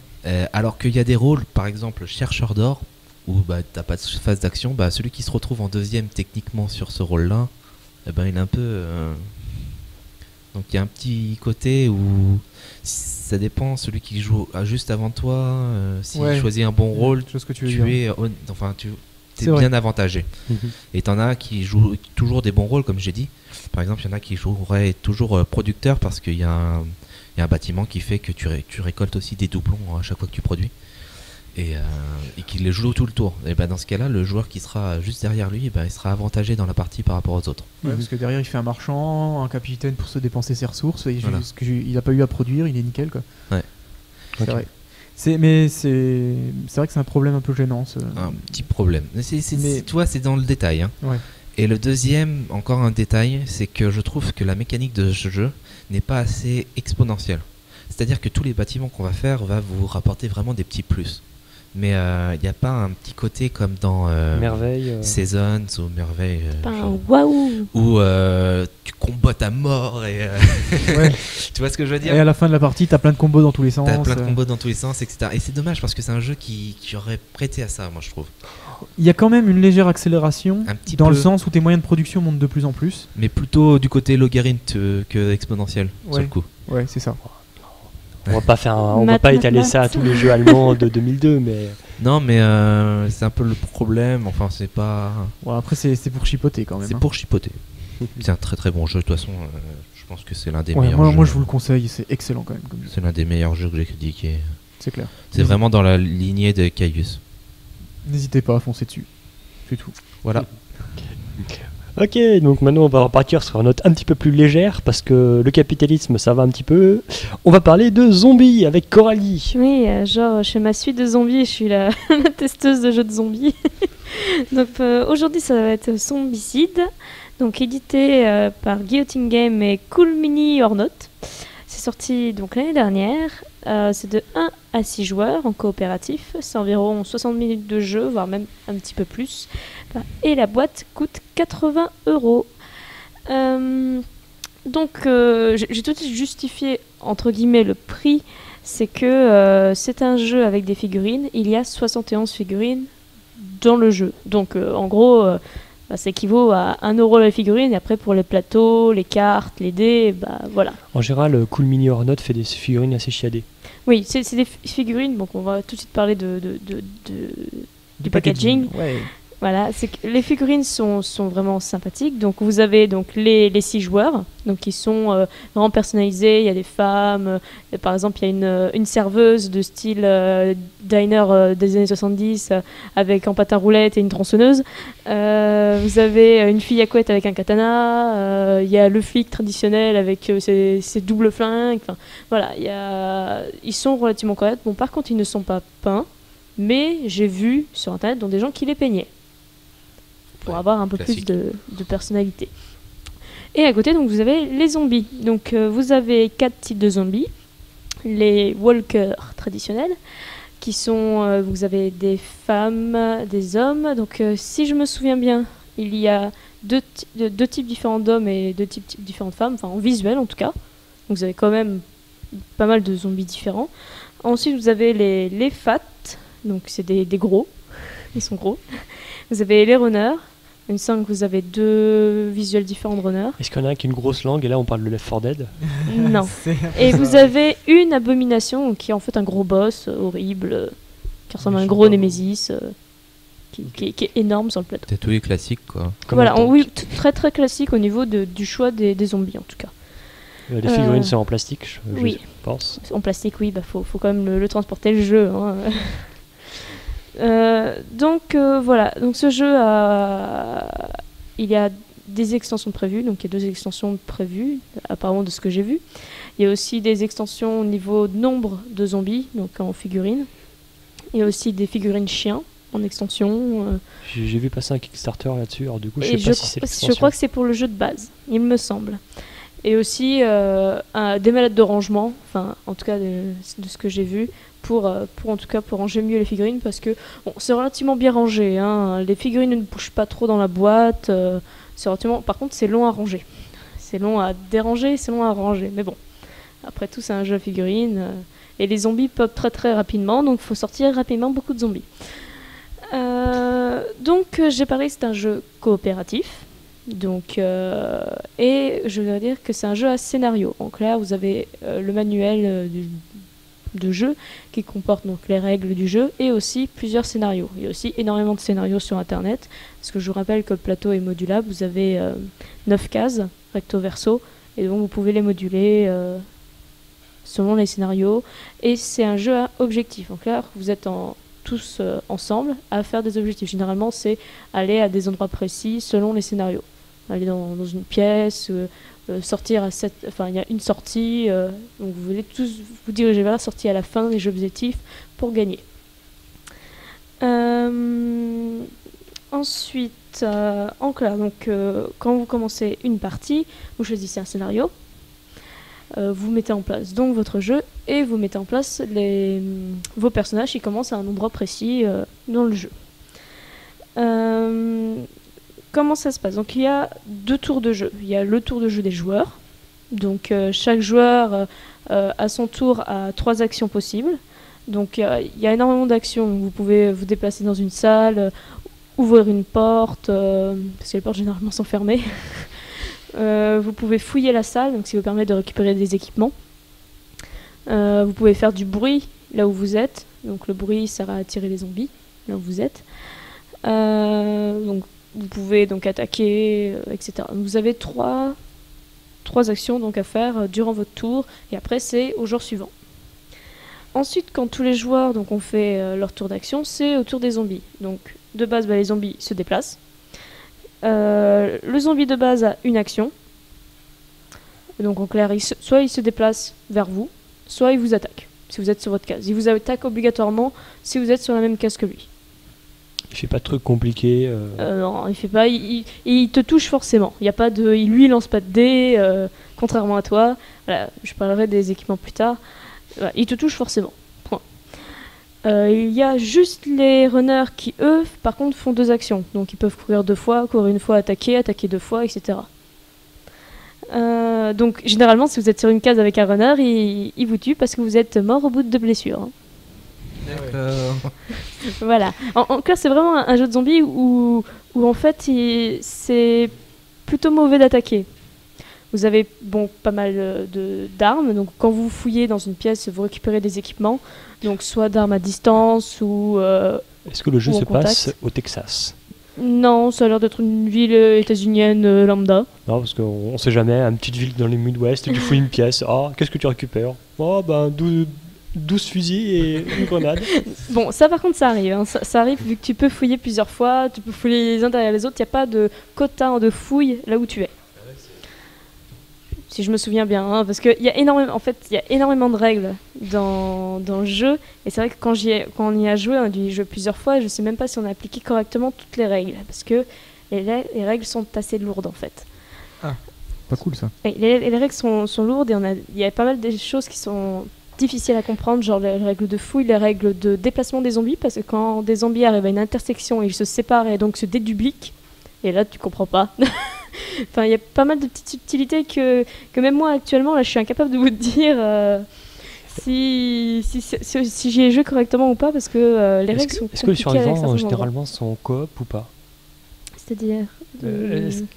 Alors qu'il y a des rôles, par exemple chercheur d'or, où bah t'as pas de phase d'action, bah celui qui se retrouve en deuxième techniquement sur ce rôle-là, eh ben il est un peu. Donc il y a un petit côté où ça dépend, celui qui joue juste avant toi, s'il Ouais. choisit un bon rôle, Je sais ce que tu veux dire. tu C'est es vrai. bien avantagé. Mhm. Et t'en as qui jouent toujours des bons rôles, comme j'ai dit. Par exemple, il y en a qui joueraient toujours producteur parce qu'il y a un bâtiment qui fait que tu récoltes aussi des doublons à chaque fois que tu produis. Et qui les joue tout le tour. Et ben dans ce cas-là, le joueur qui sera juste derrière lui, il sera avantagé dans la partie par rapport aux autres. Ouais, parce que derrière il fait un marchand, un capitaine pour se dépenser ses ressources, et Voilà. il a pas eu à produire, il est nickel quoi. Ouais. C'est Ok. vrai. C'est vrai que c'est un problème un peu gênant. Un petit problème. Mais Mais- tu vois, c'est dans le détail. Hein. Ouais. Et le deuxième, encore un détail, c'est que je trouve que la mécanique de ce jeu n'est pas assez exponentielle. C'est-à-dire que tous les bâtiments qu'on va faire va vous rapporter vraiment des petits plus. Mais il n'y a pas un petit côté comme dans Merveille. Seasons ou Merveille, Pas un genre, waouh. où tu combattes à mort et Ouais. tu vois ce que je veux dire? Et à la fin de la partie, t'as plein de combos dans tous les sens. T'as plein de combos dans tous les sens, etc. Et c'est dommage parce que c'est un jeu qui aurait prêté à ça, moi je trouve. Il y a quand même une légère accélération Un petit dans peu, le sens où tes moyens de production montent de plus en plus. mais plutôt du côté logarithme que exponentiel sur Ouais. le coup. Ouais, c'est ça. On va pas étaler ça à tous les jeux allemands de 2002, mais Non, mais c'est un peu le problème. Enfin, c'est pas. Bon, après, c'est pour chipoter quand même. C'est hein. pour chipoter. C'est un très très bon jeu. De toute façon, je pense que c'est l'un des Ouais, meilleurs moi, jeux. moi, je vous le conseille, c'est excellent quand même. Comme jeu. C'est l'un des meilleurs jeux que j'ai critiqué. C'est clair. C'est vraiment dans la lignée de Caius. N'hésitez pas à foncer dessus. C'est tout. Voilà. ok, donc maintenant on va repartir sur une note un petit peu plus légère parce que le capitalisme ça va un petit peu. On va parler de zombies avec Coralie. Oui, genre je fais ma suite de zombies, je suis la, la testeuse de jeux de zombies. Donc aujourd'hui ça va être Zombicide, donc édité par Guillotine Game et Cool Mini or Not. C'est sorti donc l'année dernière. C'est de 1 à 6 joueurs en coopératif. C'est environ 60 minutes de jeu, voire même un petit peu plus. Et la boîte coûte 80 €. Donc j'ai tout de suite justifié entre guillemets le prix. C'est que c'est un jeu avec des figurines. Il y a 71 figurines dans le jeu. Donc en gros, ça équivaut à 1 € la figurine. Et après pour les plateaux, les cartes, les dés, voilà. En général, Cool Mini or Not fait des figurines assez chiadées. Oui, c'est des figurines. Donc on va tout de suite parler du packaging. Ouais. Voilà, c'est que les figurines sont vraiment sympathiques. Donc vous avez donc les 6 joueurs, donc qui sont vraiment personnalisés. Il y a des femmes, par exemple il y a une serveuse de style diner des années 70 avec un patin roulette et une tronçonneuse. Vous avez une fille à couette avec un katana. Il y a le flic traditionnel avec ses doubles flingues. Enfin, voilà, ils sont relativement corrects. Bon, par contre ils ne sont pas peints, mais j'ai vu sur internet des gens qui les peignaient. Pour Ouais, avoir un peu classique. plus de personnalité. Et à côté, donc, vous avez les zombies. Donc, vous avez 4 types de zombies. Les walkers traditionnels, qui sont, vous avez des femmes, des hommes. Donc si je me souviens bien, il y a deux types différents d'hommes et deux types différents de femmes, enfin en visuel en tout cas. Donc vous avez quand même pas mal de zombies différents. Ensuite vous avez les fat, donc c'est des gros, ils sont gros. Vous avez les runners. Il me semble que vous avez 2 visuels différents de runners. Est-ce qu'il y en a un qui a une grosse langue et là on parle de Left 4 Dead? Non. Et vous avez une abomination qui est en fait un gros boss horrible, qui ressemble à un gros Némésis, qui est énorme sur le plateau. C'est tous les classiques, quoi. Voilà, oui, très très classique au niveau du choix des zombies en tout cas. Les figurines sont en plastique, oui. je pense. En plastique, oui, faut quand même le transporter le jeu. Hein. Donc voilà, donc ce jeu il y a des extensions prévues, donc il y a 2 extensions prévues, apparemment de ce que j'ai vu. Il y a aussi des extensions au niveau nombre de zombies, donc en figurines. Il y a aussi des figurines chiens en extension. J'ai vu passer un Kickstarter là-dessus, alors du coup je sais Et pas si c'est l'extension. je crois que c'est pour le jeu de base, il me semble. Et aussi des mallettes de rangement, enfin en tout cas de ce que j'ai vu, pour ranger mieux les figurines, parce que bon, c'est relativement bien rangé, hein. Les figurines ne bougent pas trop dans la boîte, par contre c'est long à ranger, c'est long à déranger, c'est long à ranger, mais bon, après tout c'est un jeu à figurines, et les zombies pop très très rapidement, donc il faut sortir rapidement beaucoup de zombies. Donc j'ai parlé, c'est un jeu coopératif. Donc, et je voudrais dire que c'est un jeu à scénario. Donc là, vous avez le manuel de jeu qui comporte donc les règles du jeu et aussi plusieurs scénarios. Il y a aussi énormément de scénarios sur Internet, parce que je vous rappelle que le plateau est modulable. Vous avez 9 cases, recto verso, et donc vous pouvez les moduler selon les scénarios. Et c'est un jeu à objectif. Donc là, vous êtes tous ensemble à faire des objectifs. Généralement, c'est aller à des endroits précis selon les scénarios. Aller dans une pièce, sortir à il y a une sortie, donc vous voulez tous vous diriger vers la sortie à la fin des jeux objectifs pour gagner. Ensuite, en clair, donc quand vous commencez une partie, vous choisissez un scénario, vous mettez en place donc votre jeu et vous mettez en place vos personnages qui commencent à un endroit précis dans le jeu. Comment ça se passe? Donc il y a 2 tours de jeu. Il y a le tour de jeu des joueurs. Donc chaque joueur à son tour a 3 actions possibles. Donc il y a énormément d'actions. Vous pouvez vous déplacer dans une salle, ouvrir une porte, parce que les portes généralement sont fermées. Vous pouvez fouiller la salle, donc ça vous permet de récupérer des équipements. Vous pouvez faire du bruit là où vous êtes. Donc le bruit sert à attirer les zombies là où vous êtes. Donc vous pouvez donc attaquer, etc. Vous avez 3 actions donc à faire durant votre tour, et après c'est au jour suivant. Ensuite, quand tous les joueurs donc ont fait leur tour d'action, c'est au tour des zombies. Donc de base, les zombies se déplacent. Le zombie de base a une action. Donc en clair, soit il se déplace vers vous, soit il vous attaque si vous êtes sur votre case. Il vous attaque obligatoirement si vous êtes sur la même case que lui. Il fait pas de trucs compliqués. Non, il fait pas. Il te touche forcément. Il y a pas de. Lui, il lance pas de dés, contrairement à toi. Voilà, je parlerai des équipements plus tard. Voilà, il te touche forcément. Point. Il y a juste les runners qui, eux, par contre, font 2 actions. Donc ils peuvent courir 2 fois, courir une fois, attaquer 2 fois, etc. Donc généralement, si vous êtes sur une case avec un runner, il vous tue parce que vous êtes mort au bout de 2 blessures. Hein. D'accord. Voilà. En clair, c'est vraiment un jeu de zombies où en fait, c'est plutôt mauvais d'attaquer. Vous avez pas mal d'armes. Donc, quand vous fouillez dans une pièce, vous récupérez des équipements. Donc, soit d'armes à distance ou. Est-ce que le jeu ou en se passe contact. au Texas? Non, ça a l'air d'être une ville états-unienne lambda. Non, parce qu'on sait jamais. Une petite ville dans les Midwest, tu fouilles une pièce. Ah, qu'est-ce que tu récupères? Oh, 12 fusils et une grenade. Bon, ça par contre, ça arrive. Hein. Ça arrive vu que tu peux fouiller plusieurs fois, tu peux fouiller les uns derrière les autres. Il n'y a pas de quota de fouille là où tu es. Si je me souviens bien, hein, parce qu'il y a énormément de règles dans le jeu. Et c'est vrai que quand on y a joué, on a dû y jouer plusieurs fois, et je ne sais même pas si on a appliqué correctement toutes les règles. Parce que les règles sont assez lourdes en fait. Ah, pas cool ça. Et les règles sont lourdes, et il y a pas mal de choses qui sont difficiles à comprendre, genre les règles de fouille, les règles de déplacement des zombies, parce que quand des zombies arrivent à une intersection, ils se séparent et donc se dédupliquent, et là tu comprends pas. Enfin, il y a pas mal de petites subtilités que même moi actuellement, là, je suis incapable de vous dire si j'y ai joué correctement ou pas, parce que les règles sont compliquées. Est-ce que les survivants avec certains généralement sont coop ou pas? endroits. C'est-à-dire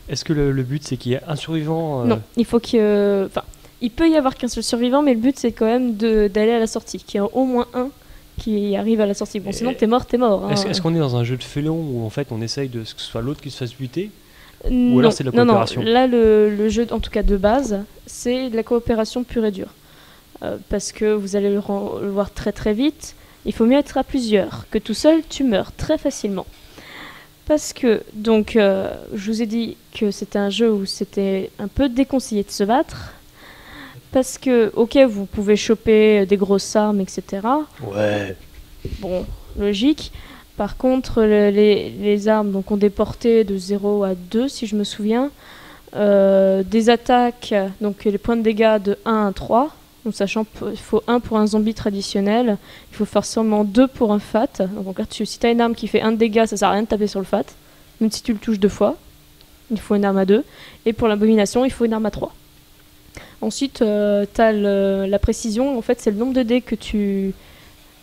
Est-ce que le but c'est qu'il y ait un survivant Non, il faut que... Enfin, il peut y avoir qu'un seul survivant, mais le but c'est quand même d'aller à la sortie, qu'il y ait au moins un qui arrive à la sortie. Bon, sinon t'es mort, hein. Est-ce qu'on est dans un jeu de félon où en fait on essaye de que ce soit l'autre qui se fasse buter? Non, Ou alors c'est de la coopération? Non, là le jeu, en tout cas de base, c'est de la coopération pure et dure. Parce que vous allez le voir très très vite, il faut mieux être à plusieurs, que tout seul tu meurs très facilement. Parce que, donc, je vous ai dit que c'était un jeu où c'était un peu déconseillé de se battre. Parce que, ok, vous pouvez choper des grosses armes, etc. Ouais. Bon, logique. Par contre, les armes donc, ont des portées de 0 à 2, si je me souviens. Des attaques, donc les points de dégâts de 1 à 3. Donc, sachant qu'il faut 1 pour un zombie traditionnel, il faut forcément 2 pour un fat. Donc, si tu as une arme qui fait 1 de dégâts, ça sert à rien de taper sur le fat. Même si tu le touches 2 fois, il faut une arme à 2. Et pour l'abomination, il faut une arme à 3. Ensuite, tu as la précision. En fait, c'est le nombre de dés que tu...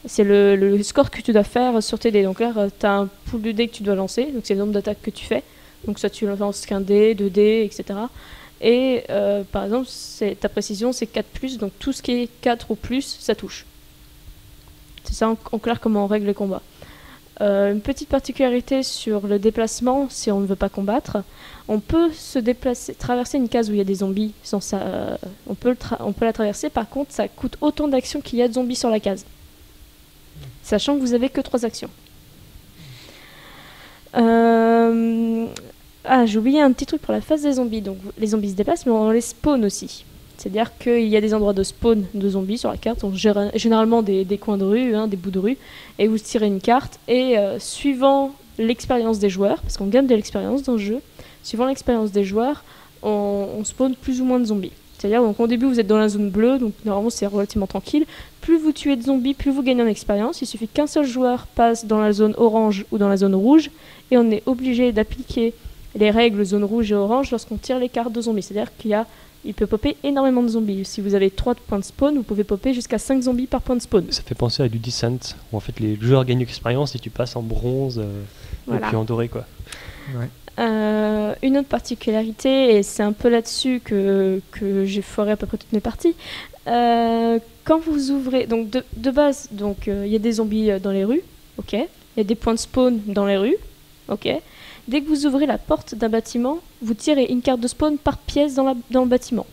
C'est le score que tu dois faire sur tes dés. Donc là, tu as un pool de dés que tu dois lancer. Donc c'est le nombre d'attaques que tu fais. Donc ça, tu lances qu'un dé, 2 dés, etc. Et par exemple, ta précision, c'est 4+. Donc tout ce qui est 4 ou plus, ça touche. C'est ça en clair comment on règle les combats. Une petite particularité sur le déplacement, si on ne veut pas combattre, on peut se déplacer, traverser une case où il y a des zombies. On peut la traverser, par contre, ça coûte autant d'actions qu'il y a de zombies sur la case. Sachant que vous avez que 3 actions. J'ai oublié un petit truc pour la phase des zombies. Donc, les zombies se déplacent, mais on les spawn aussi. C'est-à-dire qu'il y a des endroits de spawn de zombies sur la carte, donc généralement des coins de rue, des bouts de rue, et vous tirez une carte, et suivant l'expérience des joueurs, parce qu'on gagne de l'expérience dans le jeu, suivant l'expérience des joueurs, on spawn plus ou moins de zombies. C'est-à-dire donc, au début vous êtes dans la zone bleue, donc normalement c'est relativement tranquille. Plus vous tuez de zombies, plus vous gagnez en expérience. Il suffit qu'un seul joueur passe dans la zone orange ou dans la zone rouge, et on est obligé d'appliquer les règles zone rouge et orange lorsqu'on tire les cartes de zombies. C'est-à-dire il peut popper énormément de zombies. Si vous avez 3 points de spawn, vous pouvez popper jusqu'à 5 zombies par point de spawn. Ça fait penser à du Descent, où en fait les joueurs gagnent l'expérience et tu passes en bronze Voilà. et puis en doré quoi. Ouais. Une autre particularité, et c'est un peu là-dessus que j'ai foiré à peu près toutes mes parties, quand vous ouvrez, donc de base, il y a des zombies dans les rues, ok, il y a des points de spawn dans les rues, ok. Dès que vous ouvrez la porte d'un bâtiment, vous tirez une carte de spawn par pièce dans le bâtiment.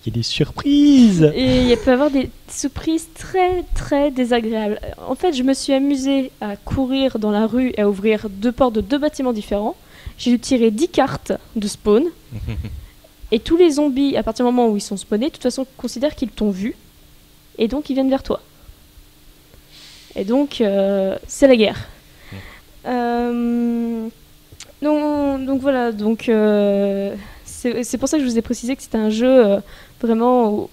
Il y a des surprises. Et il peut y avoir des surprises très très désagréables. En fait, je me suis amusée à courir dans la rue et à ouvrir 2 portes de 2 bâtiments différents. J'ai dû tirer 10 cartes de spawn. Et tous les zombies, à partir du moment où ils sont spawnés, de toute façon, considèrent qu'ils t'ont vu. Et donc, ils viennent vers toi. Et donc, c'est la guerre. Donc voilà, c'est pour ça que je vous ai précisé que c'était un jeu vraiment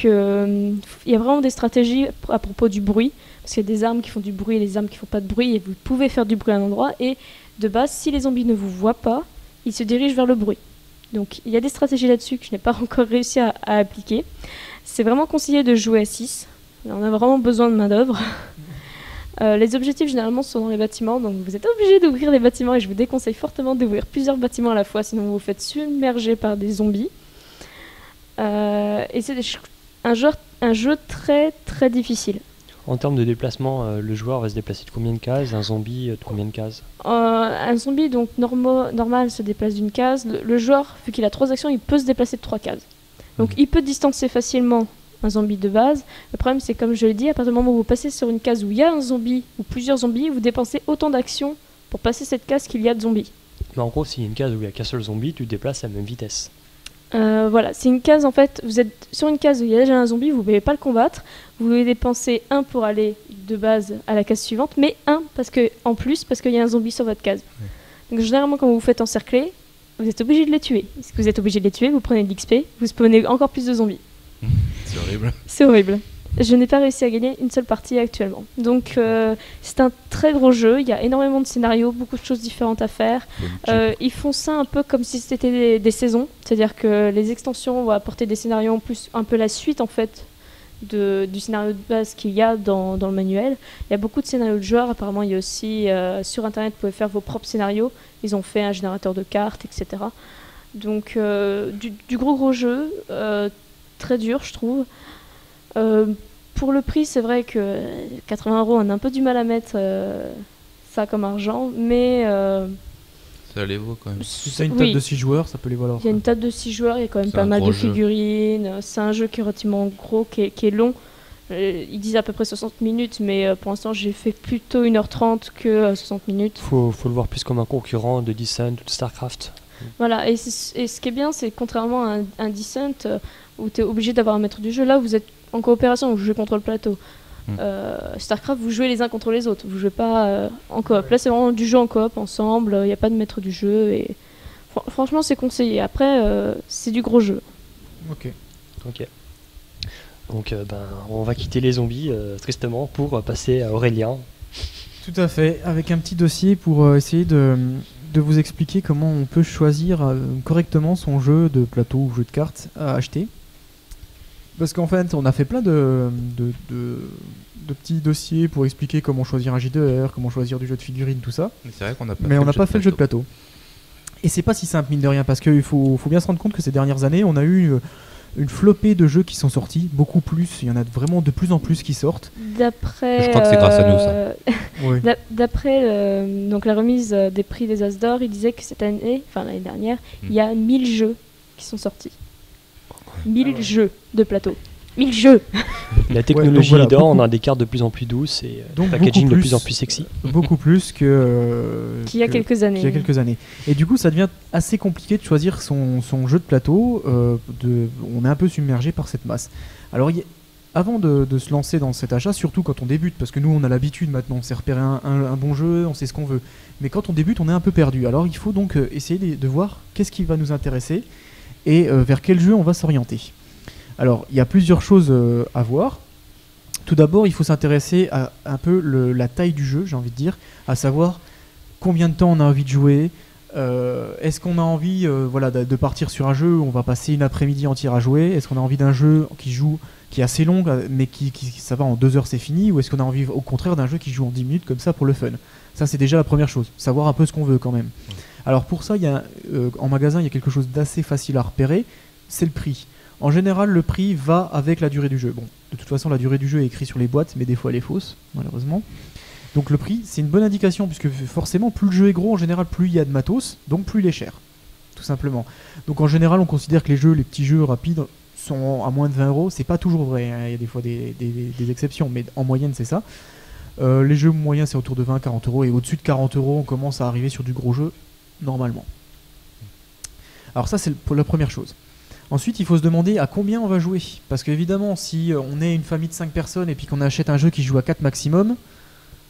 il y a vraiment des stratégies à propos du bruit, parce qu'il y a des armes qui font du bruit et des armes qui font pas de bruit, et vous pouvez faire du bruit à un endroit, et de base, si les zombies ne vous voient pas, ils se dirigent vers le bruit. Donc il y a des stratégies là-dessus que je n'ai pas encore réussi à appliquer. C'est vraiment conseillé de jouer à 6, on a vraiment besoin de main d'œuvre. Les objectifs généralement sont dans les bâtiments, donc vous êtes obligé d'ouvrir les bâtiments, et je vous déconseille fortement d'ouvrir plusieurs bâtiments à la fois, sinon vous vous faites submerger par des zombies. Et c'est un jeu très très difficile. En termes de déplacement, le joueur va se déplacer de combien de cases? Un zombie de combien de cases? Un zombie donc normal se déplace d'une case. Le joueur, vu qu'il a 3 actions, il peut se déplacer de 3 cases. Donc il peut distancer facilement un zombie de base. Le problème, c'est comme je l'ai dit, à partir du moment où vous passez sur une case où il y a un zombie ou plusieurs zombies, vous dépensez autant d'actions pour passer cette case qu'il y a de zombies. Mais en gros, s'il y a une case où il n'y a qu'un seul zombie, tu te déplaces à la même vitesse. Voilà, c'est une case en fait, vous êtes sur une case où il y a déjà un zombie, vous ne pouvez pas le combattre, vous pouvez dépenser 1 pour aller de base à la case suivante, mais 1 parce qu'il y a un zombie sur votre case. Donc généralement quand vous vous faites encercler, vous êtes obligé de les tuer. Si vous êtes obligé de les tuer, vous prenez de l'XP, vous spawnez encore plus de zombies. C'est horrible. C'est horrible. Je n'ai pas réussi à gagner une seule partie actuellement. Donc c'est un très gros jeu, il y a énormément de scénarios, beaucoup de choses différentes à faire. Ils font ça un peu comme si c'était des saisons, c'est-à-dire que les extensions vont apporter des scénarios en plus, un peu la suite en fait du scénario de base qu'il y a dans le manuel. Il y a beaucoup de scénarios de joueurs, apparemment il y a aussi sur internet vous pouvez faire vos propres scénarios, ils ont fait un générateur de cartes, etc. Donc du gros jeu, très dur je trouve. Pour le prix c'est vrai que 80 €, on a un peu du mal à mettre ça comme argent, mais ça les vaut quand même. Si c'est une table de 6 joueurs, ça peut les valoir. Il y a une table de 6 joueurs, il y a quand même C'est pas un mal de gros jeu. figurines. C'est un jeu qui est relativement gros, qui est long. Ils disent à peu près 60 minutes, mais pour l'instant j'ai fait plutôt 1h30 que 60 minutes. Faut le voir plus comme un concurrent de Descent ou de StarCraft. Voilà, et ce qui est bien, c'est que contrairement à un Descent, où tu es obligé d'avoir un maître du jeu, là vous êtes en coopération, vous jouez contre le plateau. StarCraft, vous jouez les uns contre les autres, vous jouez pas en coop. Là c'est vraiment du jeu en coop ensemble, il n'y a pas de maître du jeu, et franchement c'est conseillé. Après, c'est du gros jeu. Ok. Donc on va quitter les zombies tristement pour passer à Aurélien. Tout à fait, avec un petit dossier pour essayer de vous expliquer comment on peut choisir correctement son jeu de plateau ou jeu de cartes à acheter. Parce qu'en fait, on a fait plein de petits dossiers pour expliquer comment choisir un J2R, comment choisir du jeu de figurines, tout ça. Mais c'est vrai qu'on n'a pas Mais on n'a pas fait le jeu de plateau. Et c'est pas si simple, mine de rien, parce qu'il faut bien se rendre compte que ces dernières années, on a eu une flopée de jeux qui sont sortis, beaucoup plus, il y en a vraiment de plus en plus qui sortent. D'après, Je crois que c'est grâce à nous, ça. Oui. D'après donc la remise des prix des As d'Or, il disait que cette année, enfin l'année dernière, il y a 1000 jeux qui sont sortis. 1000 jeux de plateau. 1000 jeux. La technologie donc voilà, est d'or, beaucoup- on a des cartes de plus en plus douces et Donc packaging beaucoup de plus. plus en plus sexy. Beaucoup plus Qu'il y a quelques années. qu'il y a quelques années. Et du coup, ça devient assez compliqué de choisir son jeu de plateau. On est un peu submergé par cette masse. Alors, avant de se lancer dans cet achat, surtout quand on débute, parce que nous, on a l'habitude maintenant, on sait repérer un bon jeu, on sait ce qu'on veut. Mais quand on débute, on est un peu perdu. Alors, il faut donc essayer de voir qu'est-ce qui va nous intéresser et vers quel jeu on va s'orienter. Alors, il y a plusieurs choses à voir. Tout d'abord, il faut s'intéresser à un peu la taille du jeu, j'ai envie de dire, à savoir combien de temps on a envie de jouer. Est-ce qu'on a envie de partir sur un jeu où on va passer une après-midi entière à jouer? Est-ce qu'on a envie d'un jeu qui est assez long, mais qui ça va en 2 heures c'est fini? Ou est-ce qu'on a envie au contraire d'un jeu qui joue en 10 minutes comme ça pour le fun? Ça c'est déjà la première chose, savoir un peu ce qu'on veut quand même. Alors pour ça, en magasin, il y a quelque chose d'assez facile à repérer, c'est le prix. En général, le prix va avec la durée du jeu. Bon, de toute façon, la durée du jeu est écrite sur les boîtes, mais des fois elle est fausse, malheureusement. Donc le prix, c'est une bonne indication, puisque forcément, plus le jeu est gros, en général, plus il y a de matos, donc plus il est cher, tout simplement. Donc en général, on considère que les petits jeux rapides, sont à moins de 20 €. C'est pas toujours vrai, hein. Il y a des fois des exceptions, mais en moyenne, c'est ça. Les jeux moyens, c'est autour de 20-40 €, et au-dessus de 40 €, on commence à arriver sur du gros jeu, normalement. Alors ça, c'est la première chose. Ensuite, il faut se demander à combien on va jouer. Parce qu'évidemment, si on est une famille de 5 personnes et puis qu'on achète un jeu qui joue à 4 maximum,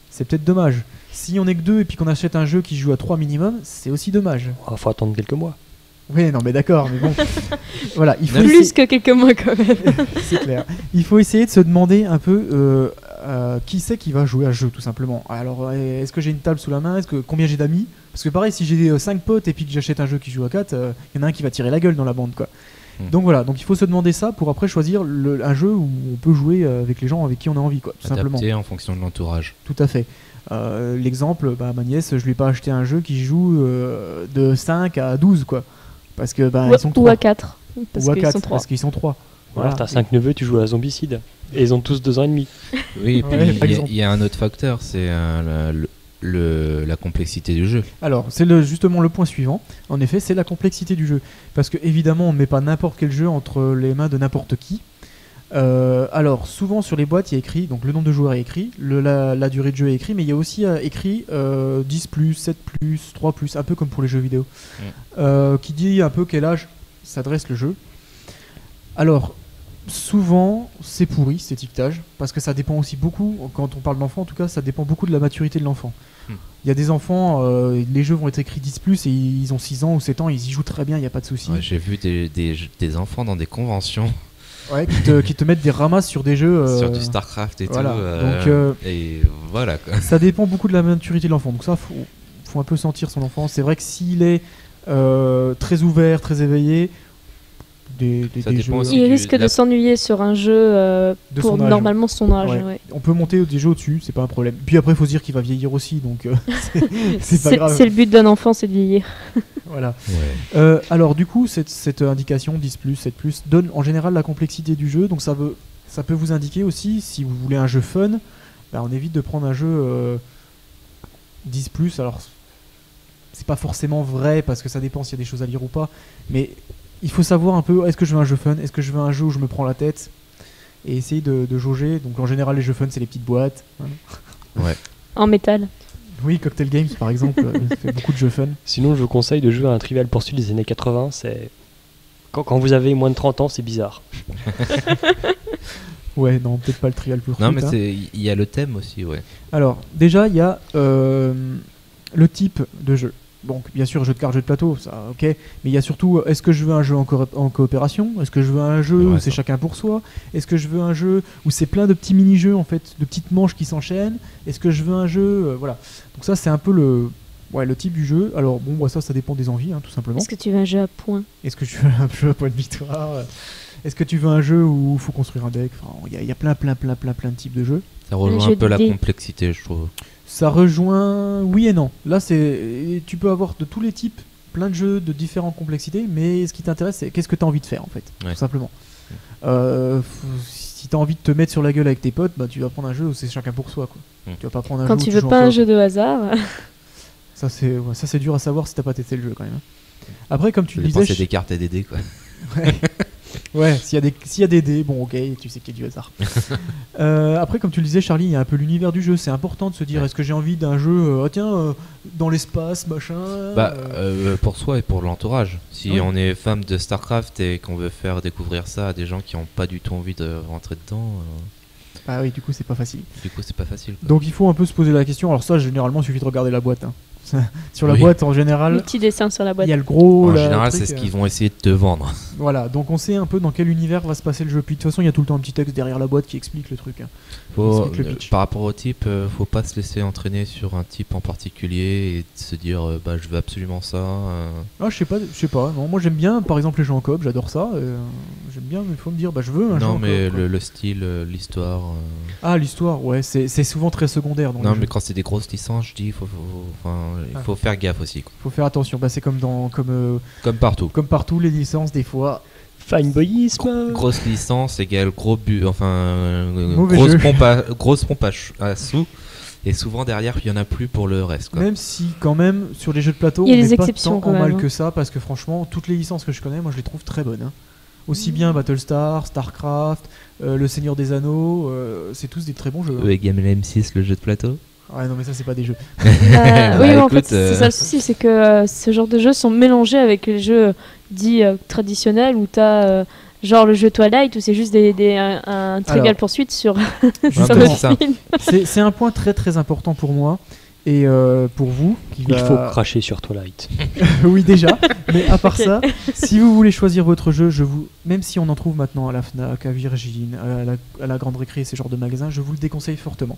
c'est peut-être dommage. Si on est que 2 et puis qu'on achète un jeu qui joue à 3 minimum, c'est aussi dommage. Il faut attendre quelques mois. Oui, non, mais d'accord, mais bon. Voilà, il faut Plus que quelques mois quand même. c'est clair. Il faut essayer de se demander un peu qui c'est qui va jouer à ce jeu, tout simplement. Alors, est-ce que j'ai une table sous la main? Combien j'ai d'amis? Parce que pareil, si j'ai 5 potes et puis que j'achète un jeu qui joue à 4, il y en a un qui va tirer la gueule dans la bande, quoi. Donc voilà, donc il faut se demander ça pour après choisir un jeu où on peut jouer avec les gens avec qui on a envie, quoi, tout simplement. Adapté en fonction de l'entourage. Tout à fait. L'exemple, ma nièce, je lui ai pas acheté un jeu qui joue de 5 à 12, quoi. Parce que ils sont 3. Ou à 4. Parce Ou à qu'ils 4, sont 3. parce qu'ils sont 3. Voilà, t'as 5 neveux, tu joues à Zombicide. Et ils ont tous 2 ans et demi. Oui, et puis Ouais, par exemple. il y a un autre facteur, c'est la complexité du jeu. Alors, c'est justement le point suivant. En effet, c'est la complexité du jeu. Parce que évidemment, on ne met pas n'importe quel jeu entre les mains de n'importe qui. Alors, souvent sur les boîtes, il y a écrit, donc le nombre de joueurs est écrit, la durée de jeu est écrit, mais il y a aussi écrit 10+, 7+, 3+, un peu comme pour les jeux vidéo. Qui dit un peu quel âge s'adresse le jeu. Alors, souvent, c'est pourri cet étiquetage, parce que ça dépend aussi beaucoup, quand on parle d'enfant en tout cas, ça dépend beaucoup de la maturité de l'enfant. Il y a des enfants, les jeux vont être écrits 10+, et ils ont 6 ans ou 7 ans, ils y jouent très bien, il n'y a pas de souci. Ouais, j'ai vu des enfants dans des conventions. Ouais, qui te mettent des ramasses sur des jeux. Sur du StarCraft et voilà. tout. Donc, et voilà quoi. ça dépend beaucoup de la maturité de l'enfant. Donc ça, faut un peu sentir son enfant. C'est vrai que s'il est très ouvert, très éveillé, Ça des dépend jeux, aussi. Il du- risque la- de s'ennuyer sur un jeu De pour son âge. normalement son âge. Ouais. Ouais. On peut monter des jeux au-dessus, c'est pas un problème. Puis après, il faut se dire qu'il va vieillir aussi, donc c'est pas grave. C'est le but d'un enfant, c'est de vieillir. Voilà. Ouais. Alors du coup, cette indication 10+, 7+, donne en général la complexité du jeu, donc ça peut vous indiquer aussi, si vous voulez un jeu fun, bah, on évite de prendre un jeu 10+, alors c'est pas forcément vrai, parce que ça dépend s'il y a des choses à lire ou pas, mais il faut savoir un peu, est-ce que je veux un jeu fun, est-ce que je veux un jeu où je me prends la tête, et essayer de jauger, donc en général les jeux fun c'est les petites boîtes, hein. Ouais. En métal. Oui, Cocktail Games par exemple, fait beaucoup de jeux fun. Sinon, je vous conseille de jouer à un Trivial Pursuit des années 80. C'est quand vous avez moins de 30 ans, c'est bizarre. Ouais, non, peut-être pas le Trial Pursuit. Non mais hein. il y a le thème aussi, ouais. Alors, déjà, il y a le type de jeu. Donc, bien sûr, jeu de cartes, jeu de plateau, ça, ok. Mais il y a surtout, est-ce que je veux un jeu en coopération? Est-ce que je veux un jeu Ouais, où c'est ça. chacun pour soi? Est-ce que je veux un jeu où c'est plein de petits mini-jeux, en fait, de petites manches qui s'enchaînent? Est-ce que je veux un jeu... voilà. Donc ça, c'est un peu le type du jeu. Alors, bon, bah, ça dépend des envies, hein, tout simplement. Est-ce que tu veux un jeu à points? Est-ce que tu veux un jeu à point de victoire? Est-ce que tu veux un jeu où il faut construire un deck? Enfin, il y a plein de types de jeux. Ça rejoint jeu un peu de la dés. complexité, je trouve. Ça rejoint oui et non. Là, tu peux avoir de tous les types, plein de jeux de différentes complexités, mais ce qui t'intéresse, c'est qu'est-ce que tu as envie de faire, en fait, Ouais. tout simplement. Si tu as envie de te mettre sur la gueule avec tes potes, bah, tu vas prendre un jeu où c'est chacun pour soi, quoi. Tu vas pas prendre un Quand jeu tu où veux joues pas en un coop. jeu de hasard. Ça, c'est dur à savoir si t'as pas testé le jeu, quand même, hein. Après, comme tu Tu le dépensais disais... des cartes et des dés, quoi. Ouais, s'il y a des dés, bon ok, tu sais qu'il y a du hasard. Après, comme tu le disais, Charlie, il y a un peu l'univers du jeu. C'est important de se dire, Ouais. est-ce que j'ai envie d'un jeu, dans l'espace, machin. Bah, pour soi et pour l'entourage. Si Oui. on est fan de StarCraft et qu'on veut faire découvrir ça à des gens qui n'ont pas du tout envie de rentrer dedans, Ah oui, du coup, c'est pas facile. du coup, c'est pas facile, quoi. Donc il faut un peu se poser la question. Alors ça, généralement, il suffit de regarder la boîte, hein. Sur la Oui. boîte, en Le général, petit dessin sur la il boîte. y a le gros. En la général, truc, c'est ce qu'ils vont essayer de te vendre. Voilà, donc on sait un peu dans quel univers va se passer le jeu. Puis de toute façon, il y a tout le temps un petit texte derrière la boîte qui explique le truc, hein. Explique le pitch. Par rapport au type, faut pas se laisser entraîner sur un type en particulier et se dire bah je veux absolument ça. Ah, je sais pas. Non, moi j'aime bien, par exemple, les jeux en coop, j'adore ça. J'aime bien, mais il faut me dire, bah je veux un jeu Non en mais coop, quoi. le style, l'histoire. Ah, l'histoire, ouais, c'est souvent très secondaire. Dans Non les mais jeux. quand c'est des grosses licences, je dis il faut faire gaffe aussi, quoi. Faut faire attention. Bah, c'est comme Comme partout. comme partout, les licences, des fois. Fanboyisme. Grosse licence égale gros but, Mauvais grosse jeu. pompe à sous. Et souvent derrière, il y en a plus pour le reste, quoi. Même si, quand même, sur les jeux de plateau, Il y a on des n'est pas exceptions, tant quand en même, mal hein. que ça, parce que franchement, toutes les licences que je connais, moi je les trouve très bonnes, hein. Aussi bien Battlestar, Starcraft, Le Seigneur des Anneaux, c'est tous des très bons jeux, hein. Et Game M6, le jeu de plateau. Ouais, non, mais ça, c'est pas des jeux. Oui, mais en écoute, fait, c'est ça le souci, c'est que ce genre de jeux sont mélangés avec les jeux dits traditionnels où tu as genre le jeu Twilight où c'est juste un Trivial Alors, Pursuit sur, Justement, sur le c'est ça. film. c'est un point très très important pour moi. Et pour vous, Il faut cracher sur Twilight. oui, déjà. Mais à part Ok. ça, si vous voulez choisir votre jeu, même si on en trouve maintenant à la Fnac, à Virgin, à la Grande Récré, ces genres de magasins, je vous le déconseille fortement.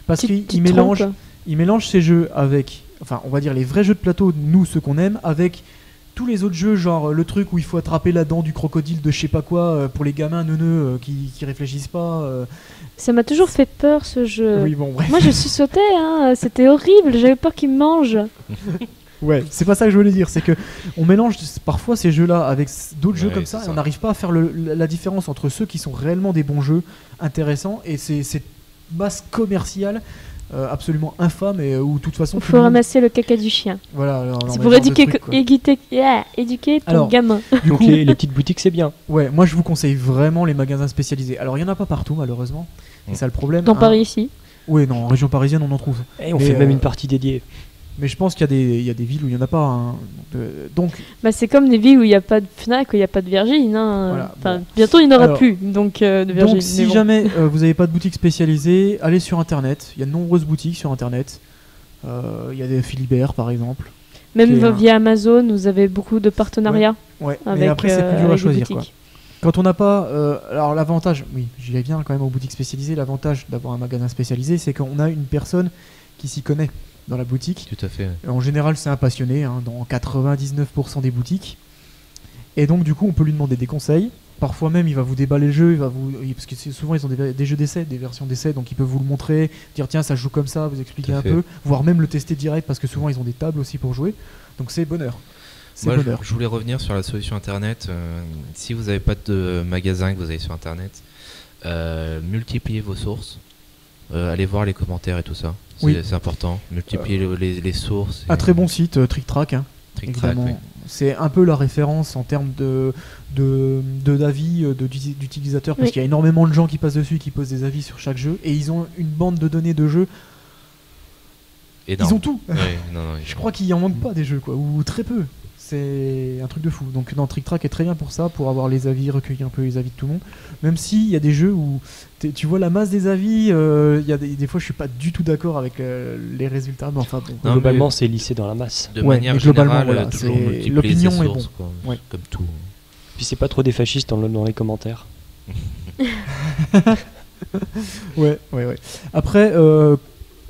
Parce Tu qu'il te mélange, trompes. il mélange ces jeux avec, enfin, on va dire les vrais jeux de plateau, nous, ceux qu'on aime, avec tous les autres jeux, genre le truc où il faut attraper la dent du crocodile de je sais pas quoi pour les gamins neuneux qui réfléchissent pas. Ça m'a toujours fait peur ce jeu. Oui, bon, bref. Moi je suis sautée, hein. C'était horrible, j'avais peur qu'il me mange. Ouais, c'est pas ça que je voulais dire, c'est que on mélange parfois ces jeux-là avec d'autres jeux Ouais, comme ça, c'est et on ça. n'arrive pas à faire la différence entre ceux qui sont réellement des bons jeux intéressants et cette masse commerciale absolument infâme et où de toute façon Il tout faut le monde- ramasser le caca du chien. voilà, alors, C'est mais pour genre de éduquer, truc, quoi. éduquer ton Alors, gamin. Du Donc coup, les petites boutiques, c'est bien. ouais, moi je vous conseille vraiment les magasins spécialisés. Alors il y en a pas partout malheureusement, c'est ça le problème. Dans hein. Paris ici. Oui, non, en région parisienne on en trouve. Et on Mais, fait même euh, une partie dédiée. Mais je pense qu'il y a des villes où il y en a pas, hein. Donc Bah, c'est comme des villes où il n'y a pas de Fnac, où il n'y a pas de Virgin. Hein. Voilà, Enfin, bon. bientôt il n'y en aura Alors, plus de Virgin. Donc si mais bon. jamais vous n'avez pas de boutique spécialisée, allez sur internet. Il y a de nombreuses boutiques sur internet. Il y a des Philibert par exemple. Même qui est un- via Amazon, vous avez beaucoup de partenariats Ouais. avec, Mais après c'est plus dur à avec des choisir, quoi. boutiques. Quand on n'a pas... alors l'avantage, oui, j'y viens quand même aux boutiques spécialisées, l'avantage d'avoir un magasin spécialisé, c'est qu'on a une personne qui s'y connaît dans la boutique. Tout à fait. En général, c'est un passionné, hein, dans 99% des boutiques. Et donc, du coup, on peut lui demander des conseils. Parfois même, il va vous déballer le jeu, parce que souvent, ils ont des jeux d'essai, des versions d'essai, donc ils peuvent vous le montrer, dire tiens, ça se joue comme ça, vous expliquer un peu, voire même le tester direct, parce que souvent, ils ont des tables aussi pour jouer. Donc, c'est bonheur. Moi, je voulais revenir sur la solution internet. Si vous n'avez pas de magasin que vous avez sur internet, multipliez vos sources. Allez voir les commentaires et tout ça. C'est important. Multipliez les sources. Un très bon site, TrickTrack. Hein. TrickTrack, oui. C'est un peu la référence en termes d'avis d'utilisateurs, parce qu'il y a énormément de gens qui passent dessus, qui posent des avis sur chaque jeu, et ils ont une bande de données de jeux. Énorme. Ils ont tout. Je crois qu'il en manque pas des jeux, quoi, ou très peu. C'est un truc de fou. Donc TrickTrack est très bien pour ça, pour avoir les avis, recueillir un peu les avis de tout le monde. Même s'il y a des jeux où tu vois la masse des avis, il y a des fois je suis pas du tout d'accord avec les résultats. Mais enfin, bon. Globalement, c'est lissé dans la masse. De manière générale, voilà, l'opinion est bonne. Comme tout. Puis c'est pas trop des fascistes dans les commentaires. ouais. Après,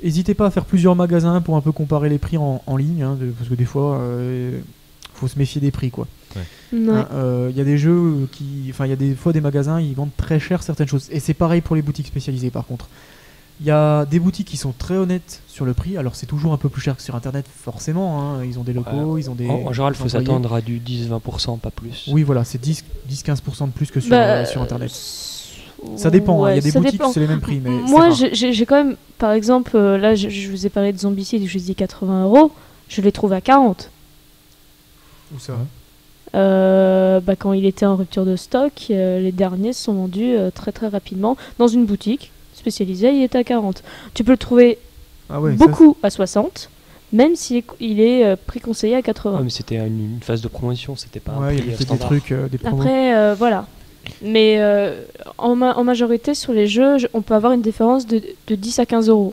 n'hésitez pas à faire plusieurs magasins pour un peu comparer les prix en ligne, hein, parce que des fois, faut se méfier des prix, quoi. Il y a des jeux il y a des fois des magasins, ils vendent très cher certaines choses, et c'est pareil pour les boutiques spécialisées. Par contre, il y a des boutiques qui sont très honnêtes sur le prix. Alors c'est toujours un peu plus cher que sur internet, forcément, hein. Ils ont des locaux, ils ont des... En général, il faut s'attendre à du 10-20%, pas plus. Oui, voilà, c'est 10-15% de plus que sur internet. Ça dépend, hein. Il y a des boutiques où c'est les mêmes prix, mais moi j'ai quand même, par exemple, là je vous ai parlé de Zombicide, je vous ai dit 80€, je l'ai trouvé à 40. Où ça? Quand il était en rupture de stock, les derniers se sont vendus très très rapidement dans une boutique spécialisée, il était à 40. Tu peux le trouver à 60, même s'il est préconseillé à 80. Mais c'était une phase de promotion, c'était pas un prix standard. Des trucs, des promos. Après, voilà. Mais en majorité, sur les jeux, on peut avoir une différence de 10 à 15€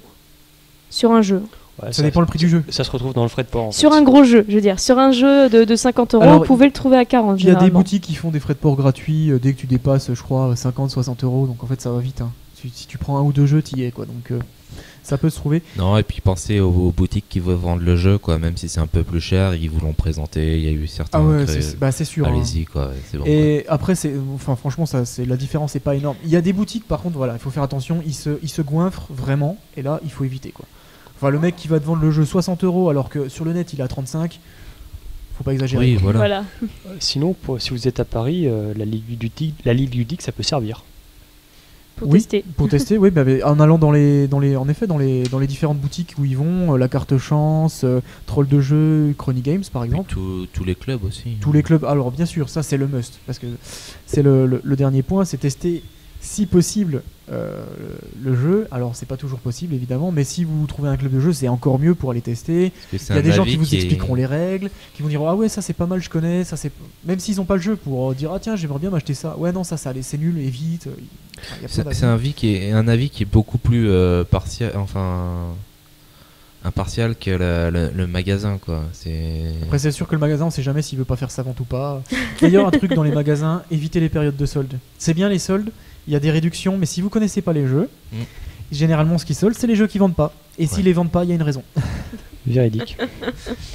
sur un jeu. Ouais, ça dépend le prix du jeu. Ça se retrouve dans le frais de port. Sur un gros jeu, je veux dire. Sur un jeu de 50€, alors, vous pouvez le trouver à 40. Il y a des boutiques qui font des frais de port gratuits dès que tu dépasses, je crois, 50-60€. Donc en fait, ça va vite. Hein. Si tu prends un ou deux jeux, t'y es, quoi. Donc ça peut se trouver. Non, et puis pensez aux boutiques qui veulent vendre le jeu, quoi. Même si c'est un peu plus cher, ils vous l'ont présenté. Il y a eu certains. Ah ouais, c'est sûr. Allez-y, quoi. C'est bon. Et après, franchement, la différence n'est pas énorme. Il y a des boutiques, par contre, voilà, il faut faire attention. Ils se goinfrent vraiment, et là, il faut éviter, quoi. Enfin, le mec qui va te vendre le jeu 60€ alors que sur le net il est à 35, faut pas exagérer. Oui, voilà. Sinon, si vous êtes à Paris, la Ligue ludique, ça peut servir. Pour tester. Pour tester, oui, en allant dans les différentes boutiques où ils vont, la carte chance, Troll de jeu, Chrony Games par exemple. Tous les clubs aussi. Tous les clubs. Alors bien sûr, ça c'est le must, parce que c'est le dernier point, c'est tester si possible le jeu. Alors c'est pas toujours possible évidemment, mais si vous trouvez un club de jeu, c'est encore mieux pour aller tester. Il y a des gens qui vous expliqueront les règles, qui vont dire ah ouais, ça c'est pas mal, je connais, ça c'est, même s'ils ont pas le jeu, pour dire ah tiens, j'aimerais bien m'acheter ça. Ouais non, ça c'est nul, évite. C'est un avis qui est beaucoup plus impartial que le magasin, quoi. Après c'est sûr que le magasin, on sait jamais s'il veut pas faire sa vente ou pas. D'ailleurs un truc dans les magasins, évitez les périodes de soldes. C'est bien les soldes, il y a des réductions, mais si vous connaissez pas les jeux, généralement ce qui solde, c'est les jeux qui vendent pas. Et s'ils les vendent pas, il y a une raison. Véridique.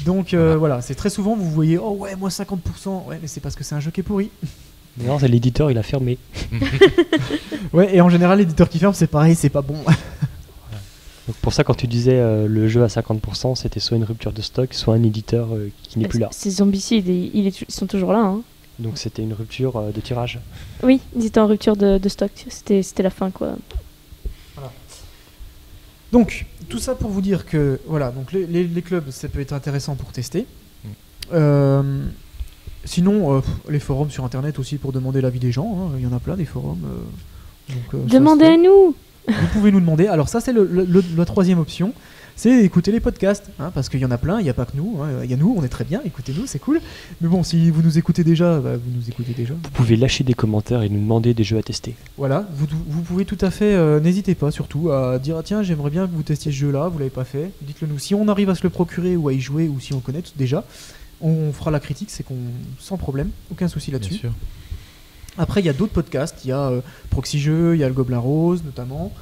Donc voilà, c'est très souvent vous voyez oh ouais, moi 50%, ouais, mais c'est parce que c'est un jeu qui est pourri. Non, c'est l'éditeur, il a fermé. Ouais, et en général l'éditeur qui ferme, c'est pareil, c'est pas bon. Donc pour ça, quand tu disais le jeu à 50%, c'était soit une rupture de stock, soit un éditeur qui n'est plus là. C'est Zombicide, ils sont toujours là, hein. Donc c'était une rupture de tirage. Oui, ils étaient en rupture de stock. C'était la fin, quoi. Voilà. Donc, tout ça pour vous dire que voilà, donc les clubs, ça peut être intéressant pour tester. Sinon, les forums sur internet aussi pour demander l'avis des gens. Hein. Il y en a plein des forums. Demandez à nous. Vous pouvez nous demander. Alors ça, c'est la troisième option. C'est écouter les podcasts, hein, parce qu'il y en a plein, il n'y a pas que nous, hein. Il y a nous, on est très bien, écoutez-nous, c'est cool. Mais bon, si vous nous écoutez déjà, vous nous écoutez déjà. Vous pouvez lâcher des commentaires et nous demander des jeux à tester. Voilà, vous pouvez tout à fait, n'hésitez pas surtout à dire ah, tiens, j'aimerais bien que vous testiez ce jeu-là, vous l'avez pas fait, dites-le nous. Si on arrive à se le procurer ou à y jouer, ou si on connaît déjà, on fera la critique, c'est qu'on sans problème, aucun souci là-dessus. Bien sûr. Après, il y a d'autres podcasts. Il y a Proxy Jeux, il y a le Gobelin Rose notamment.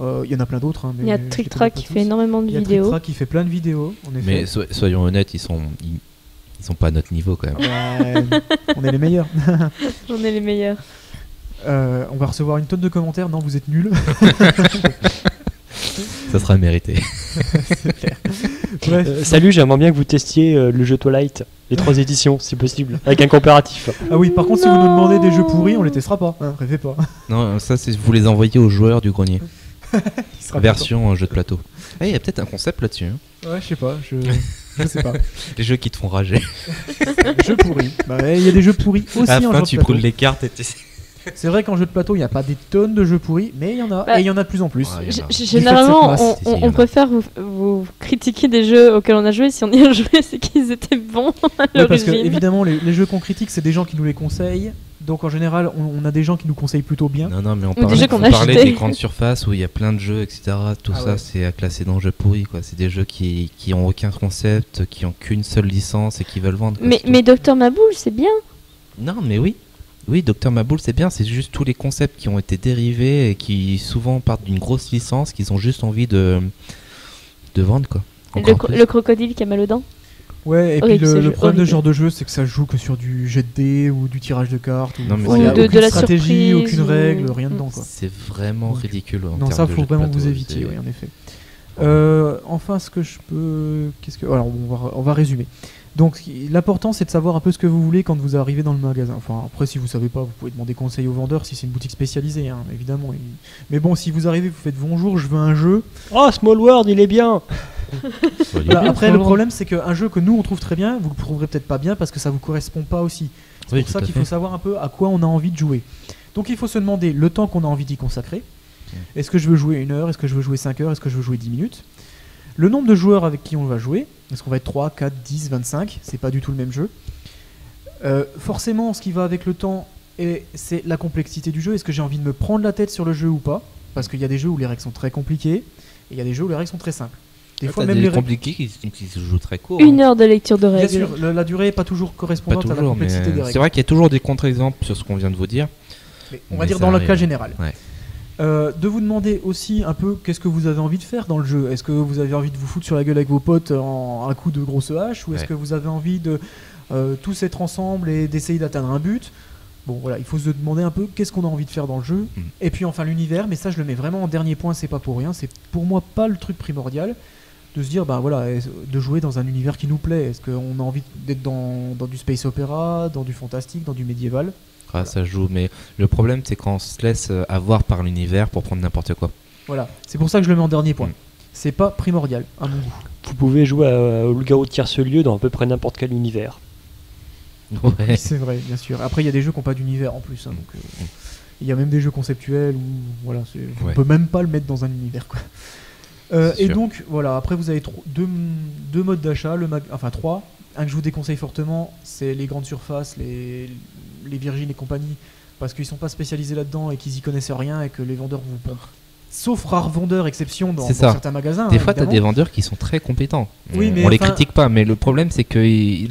Il y en a plein d'autres. Hein, Il y a Trick Track qui fait énormément de vidéos. vidéos. Trick Track qui fait plein de vidéos, en effet. Mais soyons honnêtes, ils sont pas à notre niveau quand même. Ouais, on est les meilleurs. On est les meilleurs. On va recevoir une tonne de commentaires. Non, vous êtes nuls. Ça sera mérité. C'est clair. Bref. Salut, j'aimerais bien que vous testiez le jeu Twilight, les 3 éditions, si possible, avec un comparatif. Ah oui, par contre, si vous nous demandez des jeux pourris, on les testera pas. Hein, rêvez pas. Non, ça, c'est vous les envoyez aux joueurs du grenier. Il sera Version jeu de plateau. Il y a peut-être un concept là-dessus. Hein. content. Ouais, je sais pas. Je sais pas. Les jeux qui te font rager. Jeux pourris. Bah, il y a des jeux pourris aussi À la en fin, jeu de tu plateau. brûles les cartes et C'est vrai qu'en jeu de plateau, il n'y a pas des tonnes de jeux pourris, mais il y en a. Bah, et il y en a de plus en plus. Ouais. Généralement, Du fait de cette masse, si, on préfère vous critiquer des jeux auxquels on a joué. Si on y a joué, c'est qu'ils étaient bons à Ouais, parce que l'origine. évidemment, les jeux qu'on critique, c'est des gens qui nous les conseillent. Donc en général, on a des gens qui nous conseillent plutôt bien. Non, mais on des jeux parlait, qu'on on a parlait achetés. des grandes surfaces où il y a plein de jeux, etc. Tout Ah ça, ouais. c'est à classer dans jeux pourris, quoi. C'est des jeux qui ont aucun concept, qui ont qu'une seule licence et qui veulent vendre. quoi, c'est tout. Mais Dr Maboul, c'est bien. Non, mais oui. Oui, Dr Maboul, c'est bien. C'est juste tous les concepts qui ont été dérivés et qui souvent partent d'une grosse licence qu'ils ont juste envie de vendre, quoi. Encore plus. Le crocodile qui a mal aux dents. Ouais, et Horrible, puis ce le jeu, problème de horrible. ce genre de jeu, c'est que ça joue que sur du jet de dés ou du tirage de cartes. Non, mais il y a Ou de aucune la stratégie, surprise, aucune ou- règle, rien dedans. Quoi. C'est vraiment Donc, ridicule. En Non, termes ça, de faut jeux de vraiment plateau, vous éviter, c'est- oui, en effet. Enfin, ce que je peux. Alors, on va résumer. Donc, l'important, c'est de savoir un peu ce que vous voulez quand vous arrivez dans le magasin. Enfin, après, si vous savez pas, vous pouvez demander conseil au vendeur si c'est une boutique spécialisée, hein, évidemment. Mais bon, si vous arrivez, vous faites bonjour, je veux un jeu. Oh, Small World, il est bien. Voilà, après, le problème, c'est qu'un jeu que nous, on trouve très bien, vous le trouverez peut-être pas bien parce que ça vous correspond pas aussi. C'est Oui, pour ça tout à qu'il fait. faut savoir un peu à quoi on a envie de jouer. Donc, il faut se demander le temps qu'on a envie d'y consacrer. Est-ce que je veux jouer 1 heure? Est-ce que je veux jouer 5 heures? Est-ce que je veux jouer 10 minutes? Le nombre de joueurs avec qui on va jouer, est-ce qu'on va être 3, 4, 10, 25? C'est pas du tout le même jeu. Forcément, ce qui va avec le temps, c'est la complexité du jeu. Est-ce que j'ai envie de me prendre la tête sur le jeu ou pas? Parce qu'il y a des jeux où les règles sont très compliquées et il y a des jeux où les règles sont très simples. Des fois, même les règles. compliqués qui se jouent très court. 1 heure de lecture de Bien règles. sûr, la durée n'est pas toujours Pas correspondante à la toujours, mais complexité des c'est règles. vrai qu'il y a toujours des contre-exemples sur ce qu'on vient de vous dire. Mais on va Mais dire ça dans le arrive. cas général. Ouais. De vous demander aussi un peu qu'est-ce que vous avez envie de faire dans le jeu. Est-ce que vous avez envie de vous foutre sur la gueule avec vos potes en un coup de grosse hache, ou est-ce Ouais. que vous avez envie de tous être ensemble et d'essayer d'atteindre un but? Bon voilà, il faut se demander un peu qu'est-ce qu'on a envie de faire dans le jeu. Et puis enfin l'univers, mais ça je le mets vraiment en dernier point, c'est pas pour rien, c'est pour moi pas le truc primordial de se dire bah voilà, de jouer dans un univers qui nous plaît. Est-ce qu'on a envie d'être dans du space opéra, dans du fantastique, dans du médiéval? Ah, ça joue, mais le problème c'est quand on se laisse avoir par l'univers pour prendre n'importe quoi. Voilà, c'est pour ça que je le mets en dernier point. Mm. C'est pas primordial à mon goût. Vous pouvez jouer au loup-garou de Tierce-Lieu dans à peu près n'importe quel univers. Oui, Ouais. c'est vrai, bien sûr. Après, il y a des jeux qui n'ont pas d'univers en plus. Hein, donc, il y a même des jeux conceptuels où voilà, on Ouais. peut même pas le mettre dans un univers. Quoi. C'est Et sûr. donc, voilà, après, vous avez deux modes d'achat, enfin 3. Un que je vous déconseille fortement, c'est les grandes surfaces, les Virgin et compagnie, parce qu'ils sont pas spécialisés là-dedans et qu'ils y connaissent rien et que les vendeurs vous pompent. Sauf rares vendeurs, exception dans C'est ça. certains magasins. Des hein, fois, tu as évidemment. des vendeurs qui sont très compétents. Oui, mais on les enfin- critique pas, mais le problème, c'est que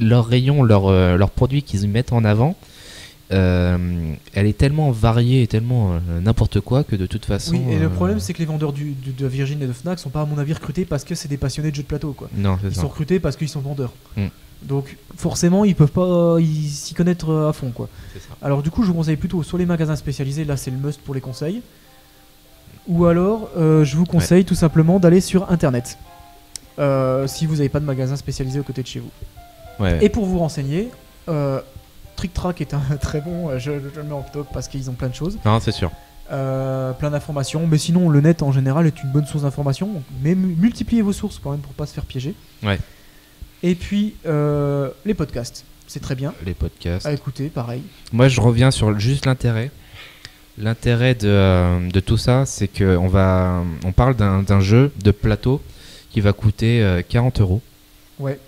leur rayon, leurs produits qu'ils mettent en avant, elle est tellement variée et tellement n'importe quoi que de toute façon. Oui, et le problème, c'est que les vendeurs de Virgin et de Fnac sont pas, à mon avis, recrutés parce que c'est des passionnés de jeux de plateau. Quoi. Non, c'est Ils ça. sont recrutés parce qu'ils sont vendeurs. Mm. Donc forcément, ils peuvent pas s'y connaître à fond, quoi. C'est ça. Alors du coup, je vous conseille plutôt soit les magasins spécialisés, là c'est le must pour les conseils, ou alors je vous conseille tout simplement d'aller sur Internet. Si vous n'avez pas de magasin spécialisé aux côtés de chez vous. Ouais. Et pour vous renseigner, Trick Track est un très bon, je le mets en top parce qu'ils ont plein de choses. Non, c'est sûr. Plein d'informations, mais sinon le net en général est une bonne source d'informations, mais multipliez vos sources quand même pour pas se faire piéger. Ouais. Et puis les podcasts, c'est très bien Les podcasts. à écouter, pareil. Moi, je reviens sur juste l'intérêt. L'intérêt de tout ça, c'est que on parle d'un jeu de plateau qui va coûter 40 €. Ouais.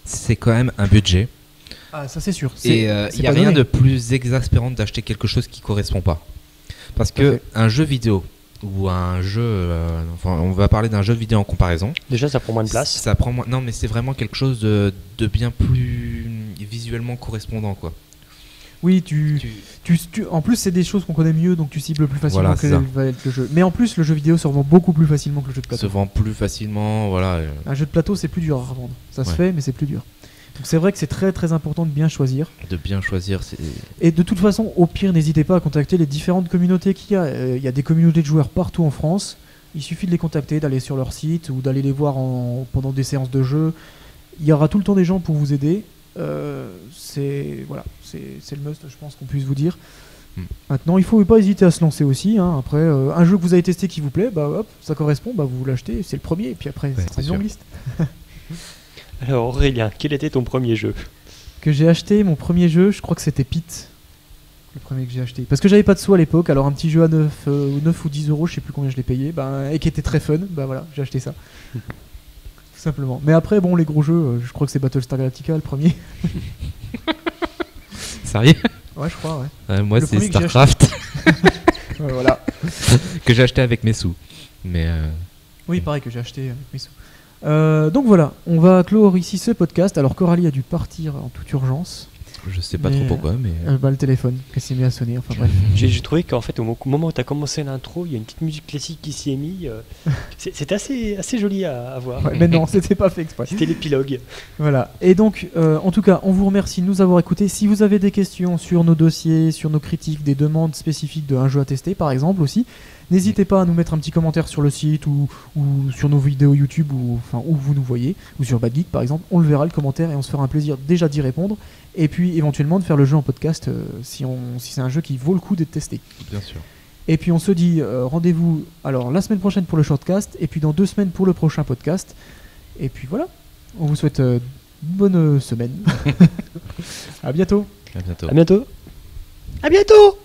C'est quand même un budget. Ah ça c'est sûr. Et il n'y a rien de plus exaspérant d'acheter quelque chose qui correspond pas. Parce Tout à que fait. un jeu vidéo ou un jeu, enfin, on va parler d'un jeu vidéo en comparaison. Déjà, ça prend moins de place. Ça prend moins. Non, mais c'est vraiment quelque chose de bien plus visuellement correspondant, quoi. Oui, en plus, c'est des choses qu'on connaît mieux, donc tu cibles plus facilement Voilà, que c'est ça. va être le jeu. Mais en plus, le jeu vidéo se revend beaucoup plus facilement que le jeu de Ça se plateau. vend plus facilement, voilà. Un jeu de plateau, c'est plus dur à revendre. Ça se Ouais. fait, mais c'est plus dur. Donc c'est vrai que c'est très très important de bien choisir. De bien choisir. Et de toute façon, au pire, n'hésitez pas à contacter les différentes communautés qu'il y a. Il y a des communautés de joueurs partout en France. Il suffit de les contacter, d'aller sur leur site ou d'aller les voir pendant des séances de jeu. Il y aura tout le temps des gens pour vous aider. C'est le must, je pense qu'on puisse vous dire. Maintenant, il faut pas hésiter à se lancer aussi. Hein. Après, un jeu que vous avez testé qui vous plaît, bah hop, ça correspond, bah vous l'achetez, c'est le premier. Et puis après, Ouais, c'est une c'est longue sûr. liste. Alors Aurélien, quel était ton premier jeu? Que j'ai acheté, mon premier jeu, je crois que c'était Pete. Le premier que j'ai acheté. Parce que j'avais pas de sous à l'époque, alors un petit jeu à 9 ou 10 euros, je sais plus combien je l'ai payé, et qui était très fun, bah voilà, j'ai acheté ça. Tout simplement. Mais après, bon, les gros jeux, je crois que c'est Battlestar Galactica le premier. Sérieux? Ouais, je crois, ouais. Moi, Le c'est premier que j'ai StarCraft Voilà. que j'ai acheté avec mes sous. Mais Oui, pareil que j'ai acheté avec mes sous. Donc voilà, on va clore ici ce podcast. Alors Coralie a dû partir en toute urgence. je sais pas Mais, trop pourquoi, mais Le téléphone qui s'est mis à sonner, enfin bref. J'ai trouvé qu'en fait, au moment où tu as commencé l'intro, il y a une petite musique classique qui s'y est mise. C'était assez joli à voir. Ouais, mais non, c'était pas fait exprès. C'était l'épilogue. Voilà. Et donc, en tout cas, on vous remercie de nous avoir écoutés. Si vous avez des questions sur nos dossiers, sur nos critiques, des demandes spécifiques d'un jeu à tester, par exemple aussi, n'hésitez pas à nous mettre un petit commentaire sur le site ou sur nos vidéos YouTube ou où vous nous voyez, ou sur Bad Geek par exemple. On le verra le commentaire et on se fera un plaisir déjà d'y répondre. Et puis éventuellement de faire le jeu en podcast si c'est un jeu qui vaut le coup d'être testé. bien sûr. Et puis on se dit rendez-vous alors la semaine prochaine pour le shortcast et puis dans 2 semaines pour le prochain podcast. Et puis voilà, on vous souhaite une bonne semaine. À bientôt. À bientôt. À bientôt. À bientôt.